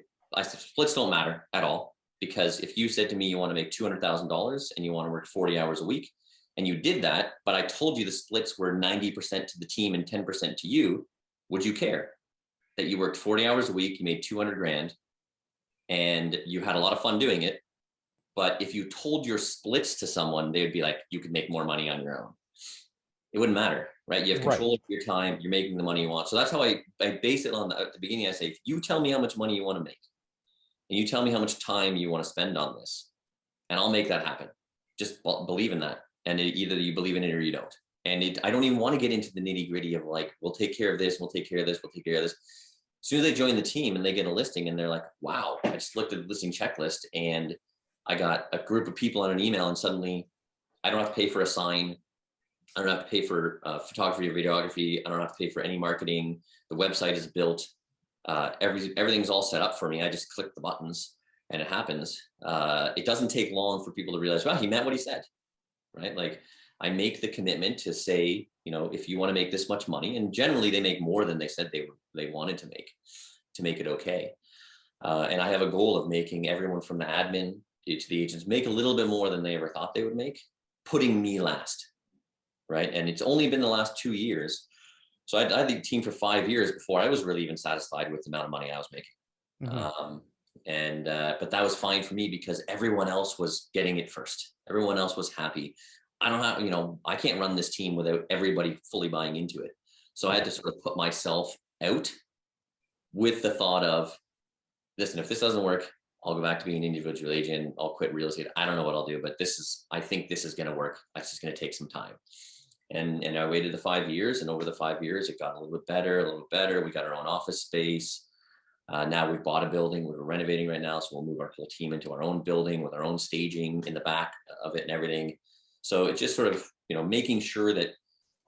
splits don't matter at all, because if you said to me you want to make $200,000 and you want to work 40 hours a week, and you did that, but I told you the splits were 90% to the team and 10% to you, would you care that you worked 40 hours a week, you made 200 grand, and you had a lot of fun doing it? But if you told your splits to someone, they would be like, you could make more money on your own. It wouldn't matter, right? You have control of your time. You're making the money you want. So that's how I base it on at the beginning. I say, if you tell me how much money you want to make, and you tell me how much time you want to spend on this, and I'll make that happen. Just believe in that. And either you believe in it or you don't. And I don't even want to get into the nitty gritty of like, we'll take care of this, we'll take care of this, we'll take care of this. As soon as they join the team and they get a listing and they're like, wow, I just looked at the listing checklist and I got a group of people on an email, and suddenly I don't have to pay for a sign. I don't have to pay for photography or videography. I don't have to pay for any marketing. The website is built. Everything's all set up for me. I just click the buttons and it happens. It doesn't take long for people to realize, wow, he meant what he said, right? Like, I make the commitment to say, if you want to make this much money, and generally they make more than they said they wanted to make it okay. And I have a goal of making everyone from the admin to the agents make a little bit more than they ever thought they would make, putting me last, right? And it's only been the last 2 years. So I had the team for 5 years before I was really even satisfied with the amount of money I was making. Mm-hmm. But that was fine for me because everyone else was getting it first. Everyone else was happy. I don't have, I can't run this team without everybody fully buying into it. So I had to sort of put myself out with the thought of, listen, if this doesn't work, I'll go back to being an individual agent. I'll quit real estate. I don't know what I'll do, but I think this is going to work. It's just going to take some time. And I waited the 5 years, and over the 5 years, it got a little bit better. We got our own office space. Now we've bought a building. We're renovating right now. So we'll move our whole team into our own building with our own staging in the back of it and everything. So it's just sort of, making sure that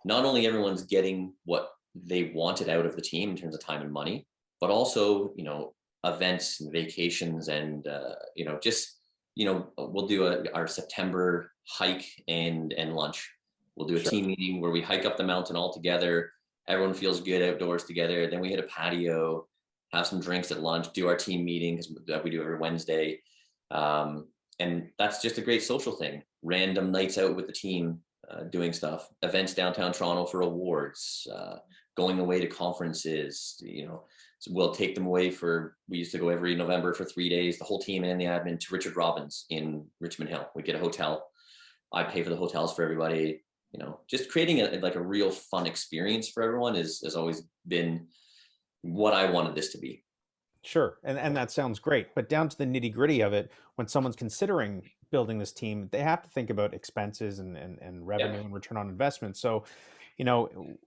not only everyone's getting what they wanted out of the team in terms of time and money, but also, events and vacations and, we'll do our September hike and lunch. We'll do a team meeting where we hike up the mountain all together. Everyone feels good outdoors together. Then we hit a patio, have some drinks at lunch, do our team meetings that we do every Wednesday. And that's just a great social thing. Random nights out with the team, doing stuff, events downtown Toronto for awards, going away to conferences, so we'll take them away we used to go every November for 3 days, the whole team and the admin, to Richard Robbins in Richmond Hill. We get a hotel. I pay for the hotels for everybody. Just creating a real fun experience for everyone has always been what I wanted this to be. Sure. And that sounds great. But down to the nitty gritty of it, when someone's considering building this team, they have to think about expenses and revenue and return on investment. So,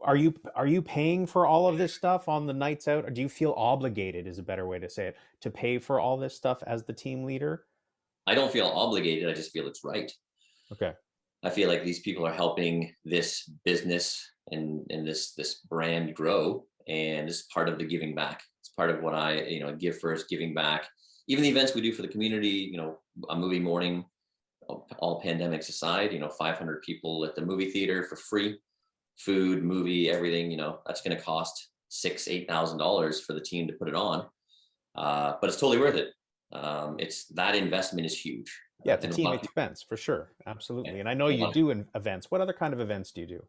are you paying for all of this stuff on the nights out, or do you feel obligated, is a better way to say it, to pay for all this stuff as the team leader? I don't feel obligated. I just feel it's right. Okay. I feel like these people are helping this business and this brand grow, and this is part of the giving back. It's part of what I give first, giving back. Even the events we do for the community, a movie morning, all pandemics aside, 500 people at the movie theater for free, food, movie, everything. That's going to cost $6,000-$8,000 for the team to put it on, but it's totally worth it. It's that investment is huge. Yeah, it's a team expense for sure. Absolutely. And I know you do events. What other kind of events do you do?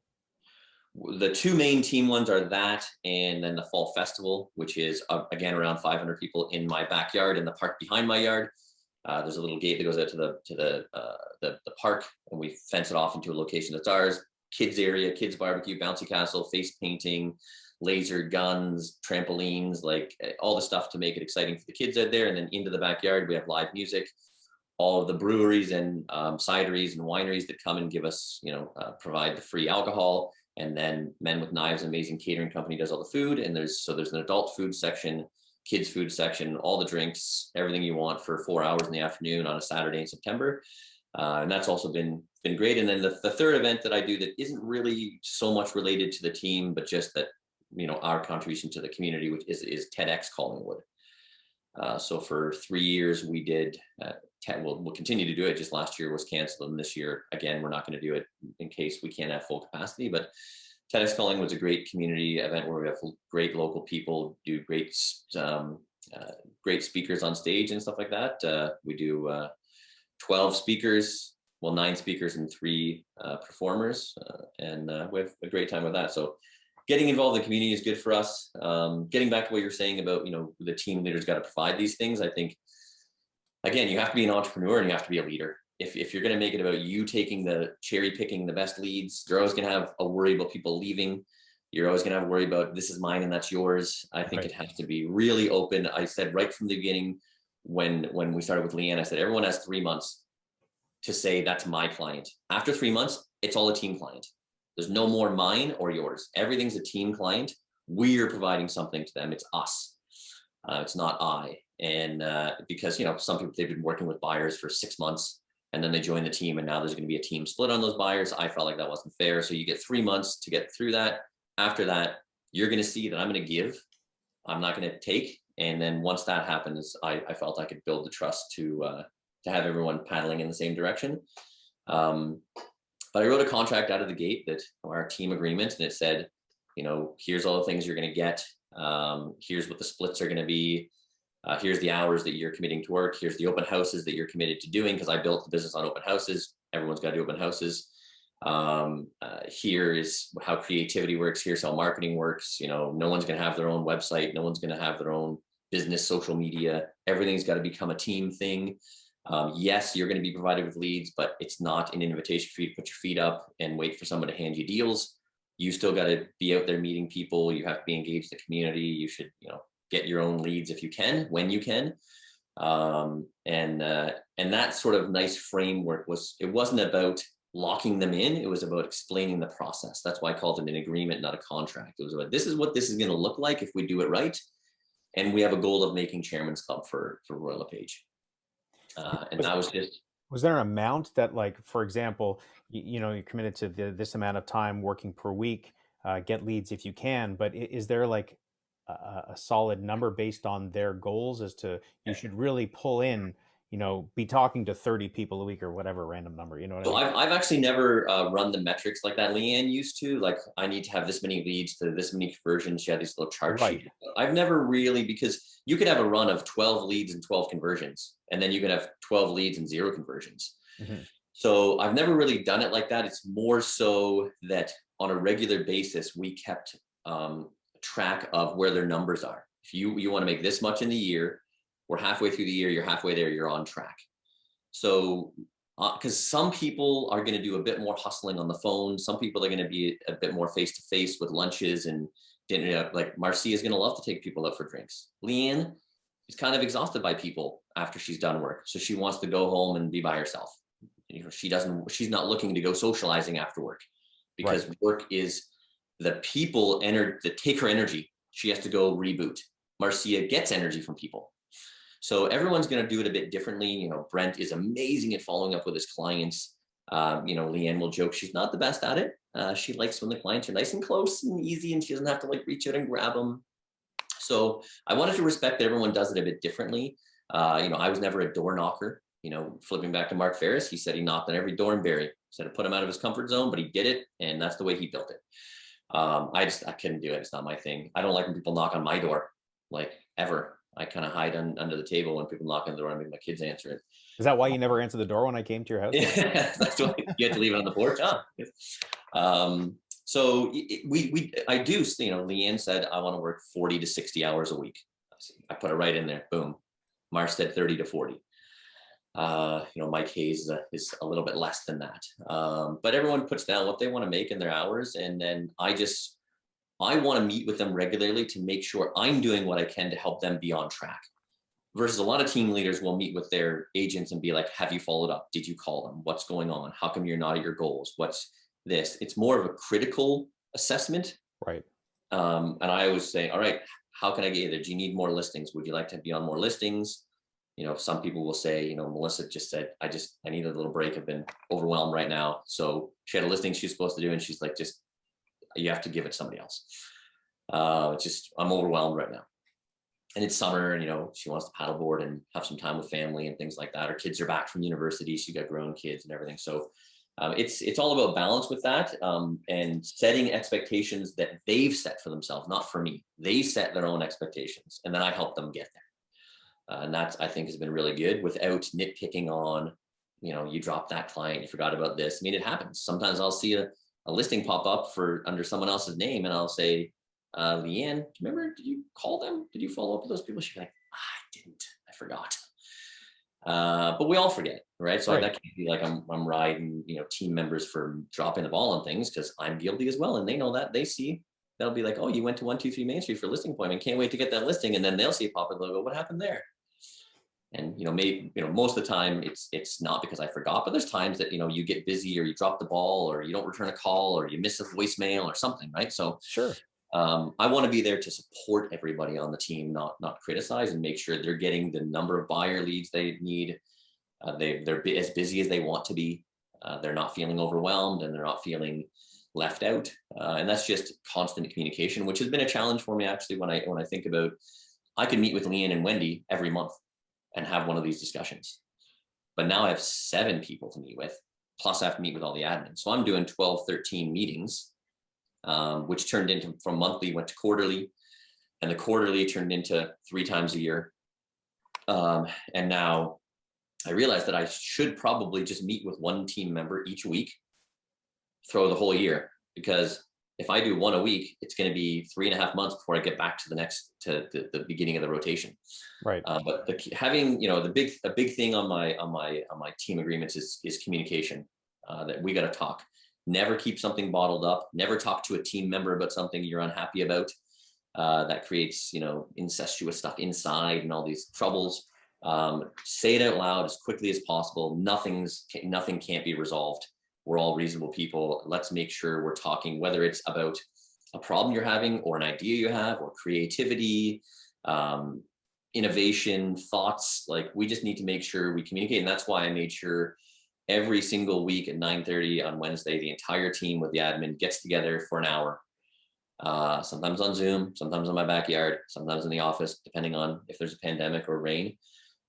The two main team ones are that, and then the fall festival, which is again around 500 people in my backyard in the park behind my yard. There's a little gate that goes out to the park, and we fence it off into a location that's ours. Kids area, kids barbecue, bouncy castle, face painting, laser guns, trampolines, like all the stuff to make it exciting for the kids out there. And then into the backyard, we have live music. All of the breweries and cideries and wineries that come and give us, provide the free alcohol. And then Men with Knives, an amazing catering company, does all the food. And there's an adult food section, kids food section, all the drinks, everything you want for 4 hours in the afternoon on a Saturday in September. And that's also been great. And then the third event that I do that isn't really so much related to the team, but just that, our contribution to the community, which is TEDx Collingwood. So for 3 years we did, we'll continue to do it. Just last year was canceled, and this year, again, we're not going to do it in case we can't have full capacity. But TEDx Collingwood was a great community event where we have great local people, do great speakers on stage and stuff like that. We do 12 speakers, 9 speakers and 3 performers, and we have a great time with that. So getting involved in the community is good for us. Getting back to what you're saying about, the team leaders got to provide these things. I think, again, you have to be an entrepreneur and you have to be a leader. If you're going to make it about you cherry picking the best leads, you're always going to have a worry about people leaving. You're always going to have a worry about this is mine and that's yours. I think It has to be really open. I said right from the beginning, when we started with Leanne, I said, everyone has 3 months to say that's my client. After 3 months, it's all a team client. There's no more mine or yours. Everything's a team client. We are providing something to them. It's us. It's not I. And because, some people, they've been working with buyers for 6 months and then they join the team, and now there's going to be a team split on those buyers. I felt like that wasn't fair. So you get 3 months to get through that. After that, you're going to see that I'm going to give. I'm not going to take. And then once that happens, I felt I could build the trust to have everyone paddling in the same direction. But I wrote a contract out of the gate, that our team agreement, and it said, here's all the things you're going to get. Here's what the splits are going to be. Here's the hours that you're committing to work. Here's the open houses that you're committed to doing, because I built the business on open houses. Everyone's got to do open houses. Here is how creativity works. Here's how marketing works. No one's going to have their own website. No one's going to have their own business social media. Everything's got to become a team thing. Yes, you're going to be provided with leads, but it's not an invitation for you to put your feet up and wait for someone to hand you deals. You still got to be out there meeting people. You have to be engaged in the community. You should, get your own leads if you can, when you can. And that sort of nice framework it wasn't about locking them in. It was about explaining the process. That's why I called it an agreement, not a contract. It was about, this is what this is going to look like if we do it right. And we have a goal of making Chairman's Club for Royal LePage. And that was just. Was there an amount that, like, for example, you're committed to this amount of time working per week, get leads if you can, but is there like a solid number based on their goals as to you should really pull in, be talking to 30 people a week or whatever random number, you know what So I mean? I've actually never run the metrics like that. Leanne used to, like, I need to have this many leads to this many conversions. She had these little chart sheets. I've never really, because you could have a run of 12 leads and 12 conversions, and then you could have 12 leads and 0 conversions. Mm-hmm. So I've never really done it like that. It's more so that on a regular basis, we kept track of where their numbers are. If you want to make this much in the year, we're halfway through the year, you're halfway there, you're on track. So because some people are going to do a bit more hustling on the phone. Some people are going to be a bit more face-to-face with lunches and dinner. Like Marcia is going to love to take people out for drinks. Leanne is kind of exhausted by people after she's done work. So she wants to go home and be by herself. She's not looking to go socializing after work, because work is the people that take her energy. She has to go reboot. Marcia gets energy from people. So everyone's going to do it a bit differently. Brent is amazing at following up with his clients. Leanne will joke she's not the best at it. She likes when the clients are nice and close and easy, and she doesn't have to reach out and grab them. So I wanted to respect that everyone does it a bit differently. I was never a door knocker. Flipping back to Mark Ferris, he said he knocked on every door in Barrie. He said it put him out of his comfort zone, but he did it, and that's the way he built it. I couldn't do it. It's not my thing. I don't like when people knock on my door, ever. I kind of hide under the table when people knock on the door and make my kids answer it. Is that why you never answered the door when I came to your house? Yeah, that's why you had to leave it on the porch. So I do, Leanne said, I want to work 40 to 60 hours a week. I put it right in there. Boom. Marsh said 30 to 40. Mike Hayes is a little bit less than that. But everyone puts down what they want to make in their hours. And then I want to meet with them regularly to make sure I'm doing what I can to help them be on track. Versus a lot of team leaders will meet with their agents and be like, have you followed up? Did you call them? What's going on? How come you're not at your goals? What's this? It's more of a critical assessment. Right. And I always say, all right, how can I get you there? Do you need more listings? Would you like to be on more listings? Some people will say, Melissa just said, I need a little break. I've been overwhelmed right now. So she had a listing she's supposed to do, and she's like, you have to give it to somebody else. I'm overwhelmed right now. And it's summer, and, she wants to paddleboard and have some time with family and things like that. Her kids are back from university. She got grown kids and everything. So it's all about balance with that, and setting expectations that they've set for themselves, not for me. They set their own expectations, and then I help them get there. And that, I think, has been really good without nitpicking on, you dropped that client, you forgot about this. I mean, it happens. Sometimes I'll see a listing pop up under someone else's name, and I'll say, Leanne, remember, did you call them? Did you follow up with those people? She's like, I didn't, I forgot. But we all forget, right? So that can't be like I'm riding, team members for dropping the ball on things, because I'm guilty as well. And they know that. They see, they'll be like, oh, you went to 123 Main Street for a listing appointment. Can't wait to get that listing. And then they'll see a pop-up logo. What happened there? And, maybe, most of the time it's not because I forgot, but there's times that, you get busy, or you drop the ball, or you don't return a call, or you miss a voicemail or something. Right. So sure. I want to be there to support everybody on the team, not criticize, and make sure they're getting the number of buyer leads they need. They're as busy as they want to be. They're not feeling overwhelmed, and they're not feeling left out. And that's just constant communication, which has been a challenge for me, actually, when I think about, I could meet with Leanne and Wendy every month and have one of these discussions. But now I have 7 people to meet with, plus I have to meet with all the admins. So I'm doing 12, 13 meetings, which turned into, from monthly, went to quarterly, and the quarterly turned into 3 times a year. And now I realized that I should probably just meet with one team member each week, throw the whole year, because if I do one a week, it's going to be 3.5 months before I get back to the beginning of the rotation. Right. But having, a big thing on my team agreements is communication. That we got to talk. Never keep something bottled up. Never talk to a team member about something you're unhappy about. That creates, incestuous stuff inside and all these troubles. Say it out loud as quickly as possible. Nothing can't be resolved. We're all reasonable people. Let's make sure we're talking, whether it's about a problem you're having or an idea you have or creativity, innovation, thoughts. Like, we just need to make sure we communicate. And that's why I made sure every single week at 9:30 on Wednesday, the entire team with the admin gets together for an hour. Sometimes on Zoom, sometimes in my backyard, sometimes in the office, depending on if there's a pandemic or rain.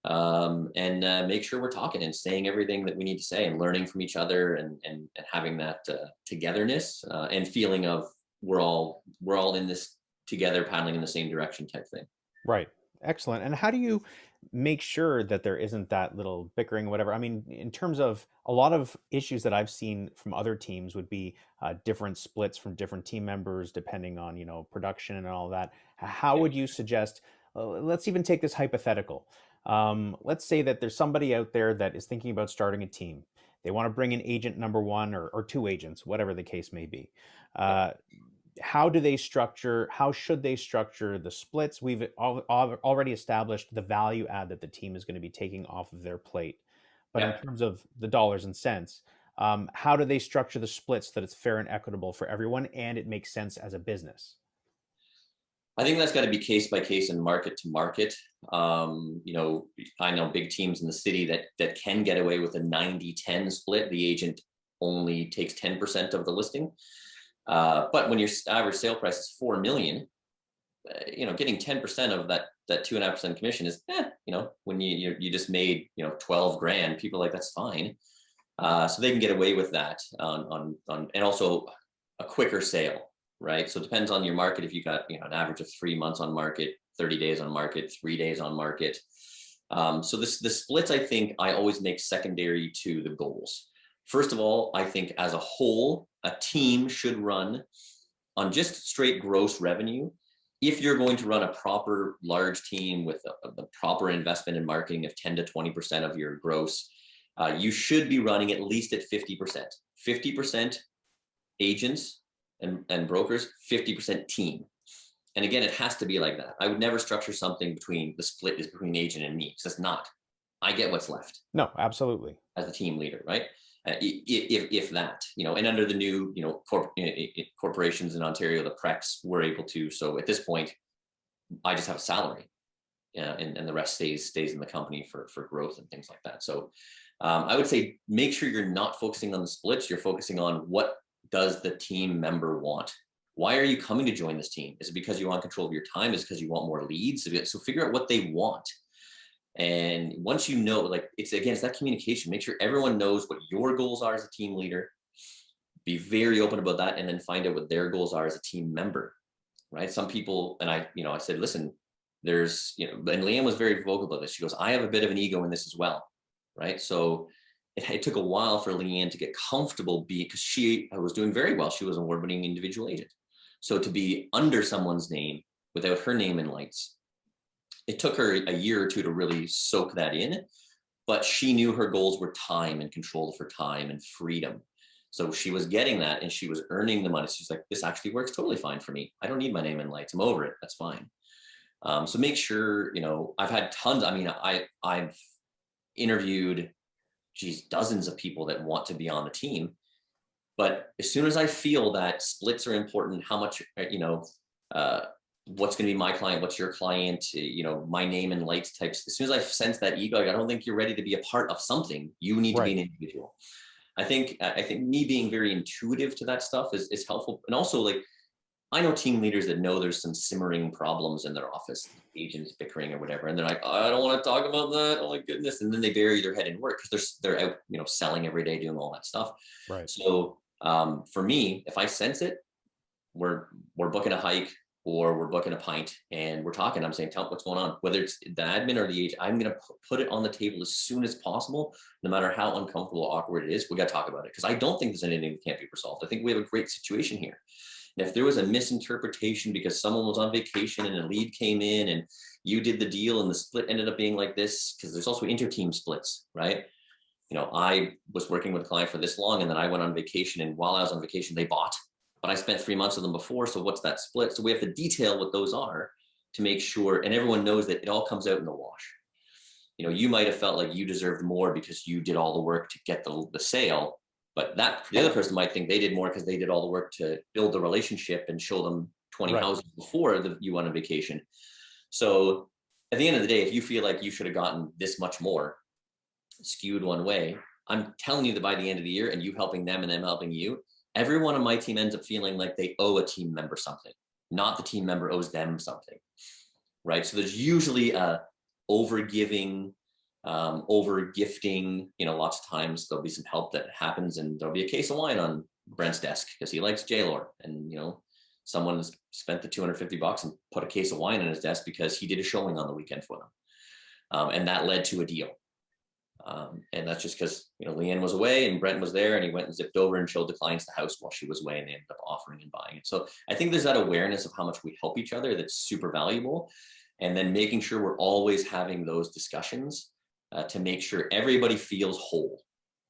And make sure we're talking and saying everything that we need to say and learning from each other and having that togetherness and feeling of we're all in this together, paddling in the same direction type thing. Right. Excellent. And how do you make sure that there isn't that little bickering, whatever? I mean, in terms of a lot of issues that I've seen from other teams would be different splits from different team members, depending on, production and all that. How would you suggest, let's even take this hypothetical. Let's say that there's somebody out there that is thinking about starting a team. They want to bring in agent number one or two agents, whatever the case may be. How should they structure the splits? We've already established the value add that the team is going to be taking off of their plate. But in terms of the dollars and cents, how do they structure the splits so that it's fair and equitable for everyone and it makes sense as a business? I think that's got to be case by case and market to market. I know big teams in the city that can get away with a 90-10 split. The agent only takes 10% of the listing. But when your average sale price is $4 million, getting 10% of that 2.5% commission is, when you just made, 12 grand, people are like, that's fine. So they can get away with that on and also a quicker sale, right? So it depends on your market. If you got, an average of 3 months on market, 30 days on market, 3 days on market. So the splits, I think I always make secondary to the goals. First of all, I think as a whole, a team should run on just straight gross revenue. If you're going to run a proper large team with the proper investment in marketing of 10 to 20% of your gross, you should be running at least at 50%. 50% agents and brokers, 50% team. And again, it has to be like that. I would never structure something between the split is between agent and me, because it's not. I get what's left. No, absolutely. As a team leader, right? If that, and under the new, corporations in Ontario, the precs, we're able to. So at this point, I just have a salary, and the rest stays in the company for growth and things like that. So I would say make sure you're not focusing on the splits. You're focusing on what does the team member want. Why are you coming to join this team? Is it because you want control of your time? Is it because you want more leads? So figure out what they want. And once you know, it's that communication. Make sure everyone knows what your goals are as a team leader. Be very open about that, and then find out what their goals are as a team member, right? Some people, and I said, listen, there's, and Leanne was very vocal about this. She goes, I have a bit of an ego in this as well, right? So it took a while for Leanne to get comfortable because she was doing very well. She was an award-winning individual agent. So to be under someone's name without her name in lights, it took her a year or two to really soak that in, but she knew her goals were time and control of her time and freedom. So she was getting that and she was earning the money. She's like, this actually works totally fine for me. I don't need my name in lights. I'm over it. That's fine. So make sure, I've had tons. I mean, I've interviewed, dozens of people that want to be on the team. But as soon as I feel that splits are important, how much, what's going to be my client, what's your client, my name and lights types. As soon as I sense that ego, I don't think you're ready to be a part of something. You need to be an individual. I think me being very intuitive to that stuff is helpful. And also, I know team leaders that know there's some simmering problems in their office, agents bickering or whatever. And they're like, I don't want to talk about that. Oh my goodness. And then they bury their head in work because they're out, selling every day, doing all that stuff. Right. So for me, if I sense it, we're booking a hike. or we're booking a pint and we're talking. I'm saying, tell me what's going on, whether it's the admin or the agent. I'm going to put it on the table as soon as possible, no matter how uncomfortable or awkward it is. We got to talk about it, because I don't think there's anything that can't be resolved. I think we have a great situation here. And if there was a misinterpretation because someone was on vacation and a lead came in and you did the deal and the split ended up being like this, because there's also inter-team splits, right? You know, I was working with a client for this long and then I went on vacation, and while I was on vacation, they bought, but I spent 3 months with them before. So what's that split? So we have to detail what those are to make sure, and everyone knows that it all comes out in the wash. You know, you might have felt like you deserved more because you did all the work to get the sale, but the other person might think they did more because they did all the work to build the relationship and show them 20 houses before you went on vacation. So at the end of the day, if you feel like you should have gotten this much more skewed one way, I'm telling you that by the end of the year, and you helping them and them helping you, everyone on my team ends up feeling like they owe a team member something, not the team member owes them something, right? So there's usually a over-giving, over-gifting. You know, lots of times there'll be some help that happens and there'll be a case of wine on Brent's desk because he likes J-Lore, and, you know, someone has spent the $250 and put a case of wine on his desk because he did a showing on the weekend for them. And that led to a deal. And that's just because, you know, Leanne was away and Brent was there, and he went and zipped over and showed the clients the house while she was away, and they ended up offering and buying it. So I think there's that awareness of how much we help each other that's super valuable. And then making sure we're always having those discussions to make sure everybody feels whole,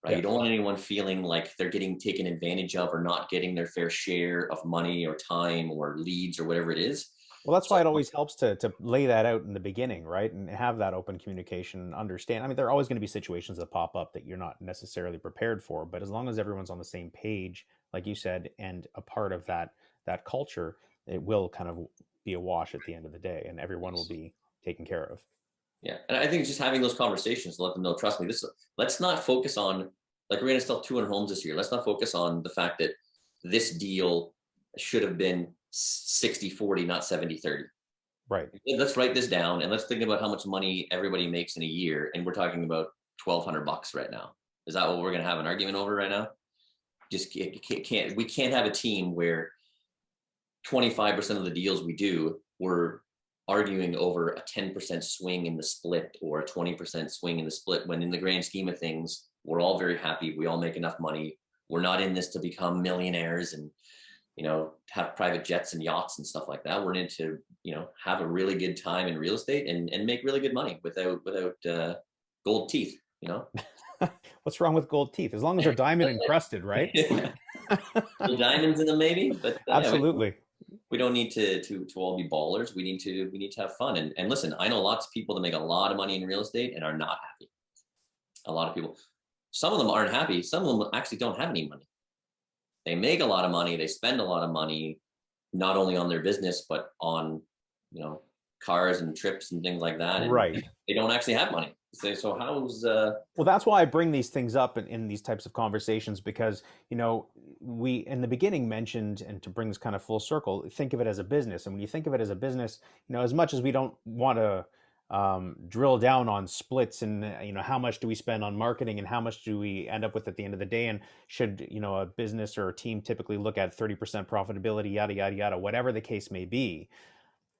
right? Yes. You don't want anyone feeling like they're getting taken advantage of or not getting their fair share of money or time or leads or whatever it is. Well, that's why it always helps to lay that out in the beginning, right? And have that open communication and understand. I mean, there are always going to be situations that pop up that you're not necessarily prepared for, but as long as everyone's on the same page, like you said, and a part of that culture, it will kind of be a wash at the end of the day, and everyone will be taken care of. Yeah. And I think it's just having those conversations to let them know, trust me, let's not focus on, like, we're going to sell 200 homes this year. Let's not focus on the fact that this deal should have been 60-40, not 70-30. Right. Let's write this down and let's think about how much money everybody makes in a year. And we're talking about $1,200 right now. Is that what we're going to have an argument over right now? Just we can't have a team where 25% of the deals we do, we're arguing over a 10% swing in the split or a 20% swing in the split, when in the grand scheme of things, we're all very happy. We all make enough money. We're not in this to become millionaires and, you know, have private jets and yachts and stuff like that. We're in to, you know, have a really good time in real estate and make really good money without gold teeth, you know. What's wrong with gold teeth? As long as they're diamond encrusted, right? The diamonds in them, maybe, but absolutely. We don't need to all be ballers. We need to have fun. And listen, I know lots of people that make a lot of money in real estate and are not happy. A lot of people, some of them aren't happy. Some of them actually don't have any money. They make a lot of money. They spend a lot of money, not only on their business, but on, you know, cars and trips and things like that. And right. They don't actually have money. So how's well, that's why I bring these things up in these types of conversations, because, you know, we in the beginning mentioned, and to bring this kind of full circle, think of it as a business. And when you think of it as a business, you know, as much as we don't want to drill down on splits and, you know, how much do we spend on marketing and how much do we end up with at the end of the day, and should, you know, a business or a team typically look at 30% profitability, yada, yada, yada, whatever the case may be.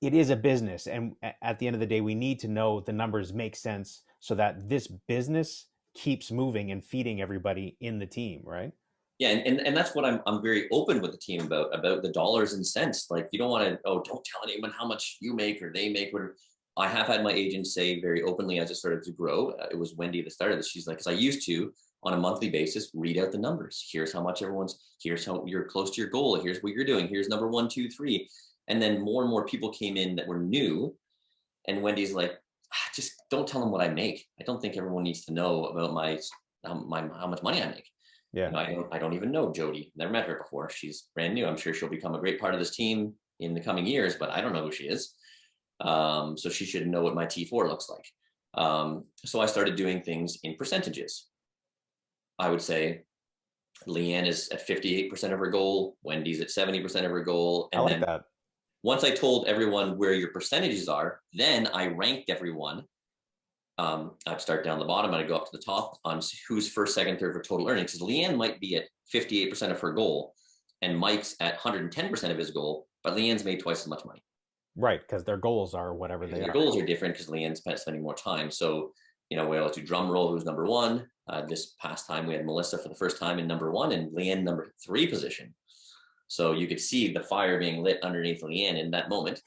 It is a business. And at the end of the day, we need to know the numbers make sense so that this business keeps moving and feeding everybody in the team, right? Yeah, and that's what I'm very open with the team about the dollars and cents. Like, you don't want to, don't tell anyone how much you make or they make, whatever. I have had my agents say very openly as it started to grow. It was Wendy that started this. She's like, because I used to, on a monthly basis, read out the numbers. Here's how much here's how you're close to your goal. Here's what you're doing. Here's number 1, 2, 3. And then more and more people came in that were new. And Wendy's like, just don't tell them what I make. I don't think everyone needs to know about how much money I make. Yeah. You know, I don't even know Jody. Never met her before. She's brand new. I'm sure she'll become a great part of this team in the coming years, but I don't know who she is. So she should know what my T4 looks like. So I started doing things in percentages. I would say Leanne is at 58% of her goal. Wendy's at 70% of her goal. And I like that. Once I told everyone where your percentages are, then I ranked everyone. I'd start down the bottom and I'd go up to the top on who's first, second, third for total earnings. Because Leanne might be at 58% of her goal and Mike's at 110% of his goal, but Leanne's made twice as much money. Right, because their goals are whatever Because they their are. goals are different because Leanne's spending more time. So, we always do drum roll, who's number one. This past time we had Melissa for the first time in number one and Leanne number 3 position. So you could see the fire being lit underneath Leanne in that moment,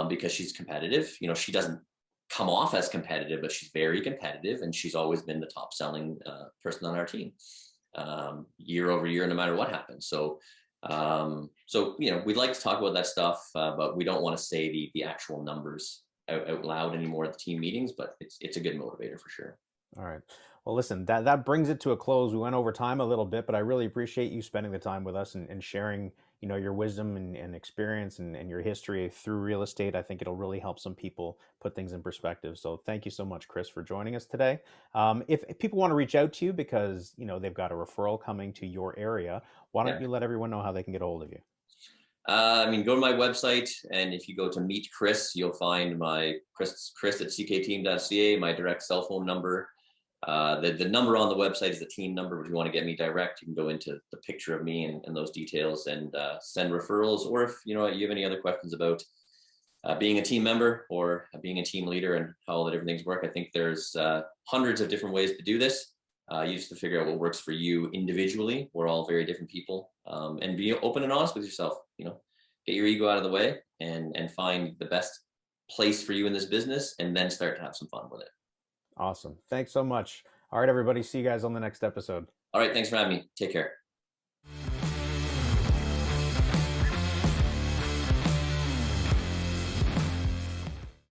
because she's competitive. She doesn't come off as competitive, but she's very competitive, and she's always been the top selling person on our team, year over year, no matter what happens. So we'd like to talk about that stuff, but we don't want to say the actual numbers out loud anymore at the team meetings. But it's a good motivator for sure. All right. Well, listen, that brings it to a close. We went over time a little bit, but I really appreciate you spending the time with us and sharing, your wisdom and experience and your history through real estate. I think it'll really help some people put things in perspective. So thank you so much, Chris, for joining us today. If people want to reach out to you because, they've got a referral coming to your area, why don't you let everyone know how they can get a hold of you? Go to my website, and if you go to Meet Chris, you'll find my Chris at ckteam.ca, my direct cell phone number. The number on the website is the team number, but if you want to get me direct, you can go into the picture of me and those details and send referrals. Or if you have any other questions about being a team member or being a team leader and how all that everything's work, I think there's hundreds of different ways to do this. You just have to figure out what works for you individually. We're all very different people, and be open and honest with yourself. Get your ego out of the way and find the best place for you in this business, and then start to have some fun with it. Awesome. Thanks so much. All right, everybody. See you guys on the next episode. All right. Thanks for having me. Take care.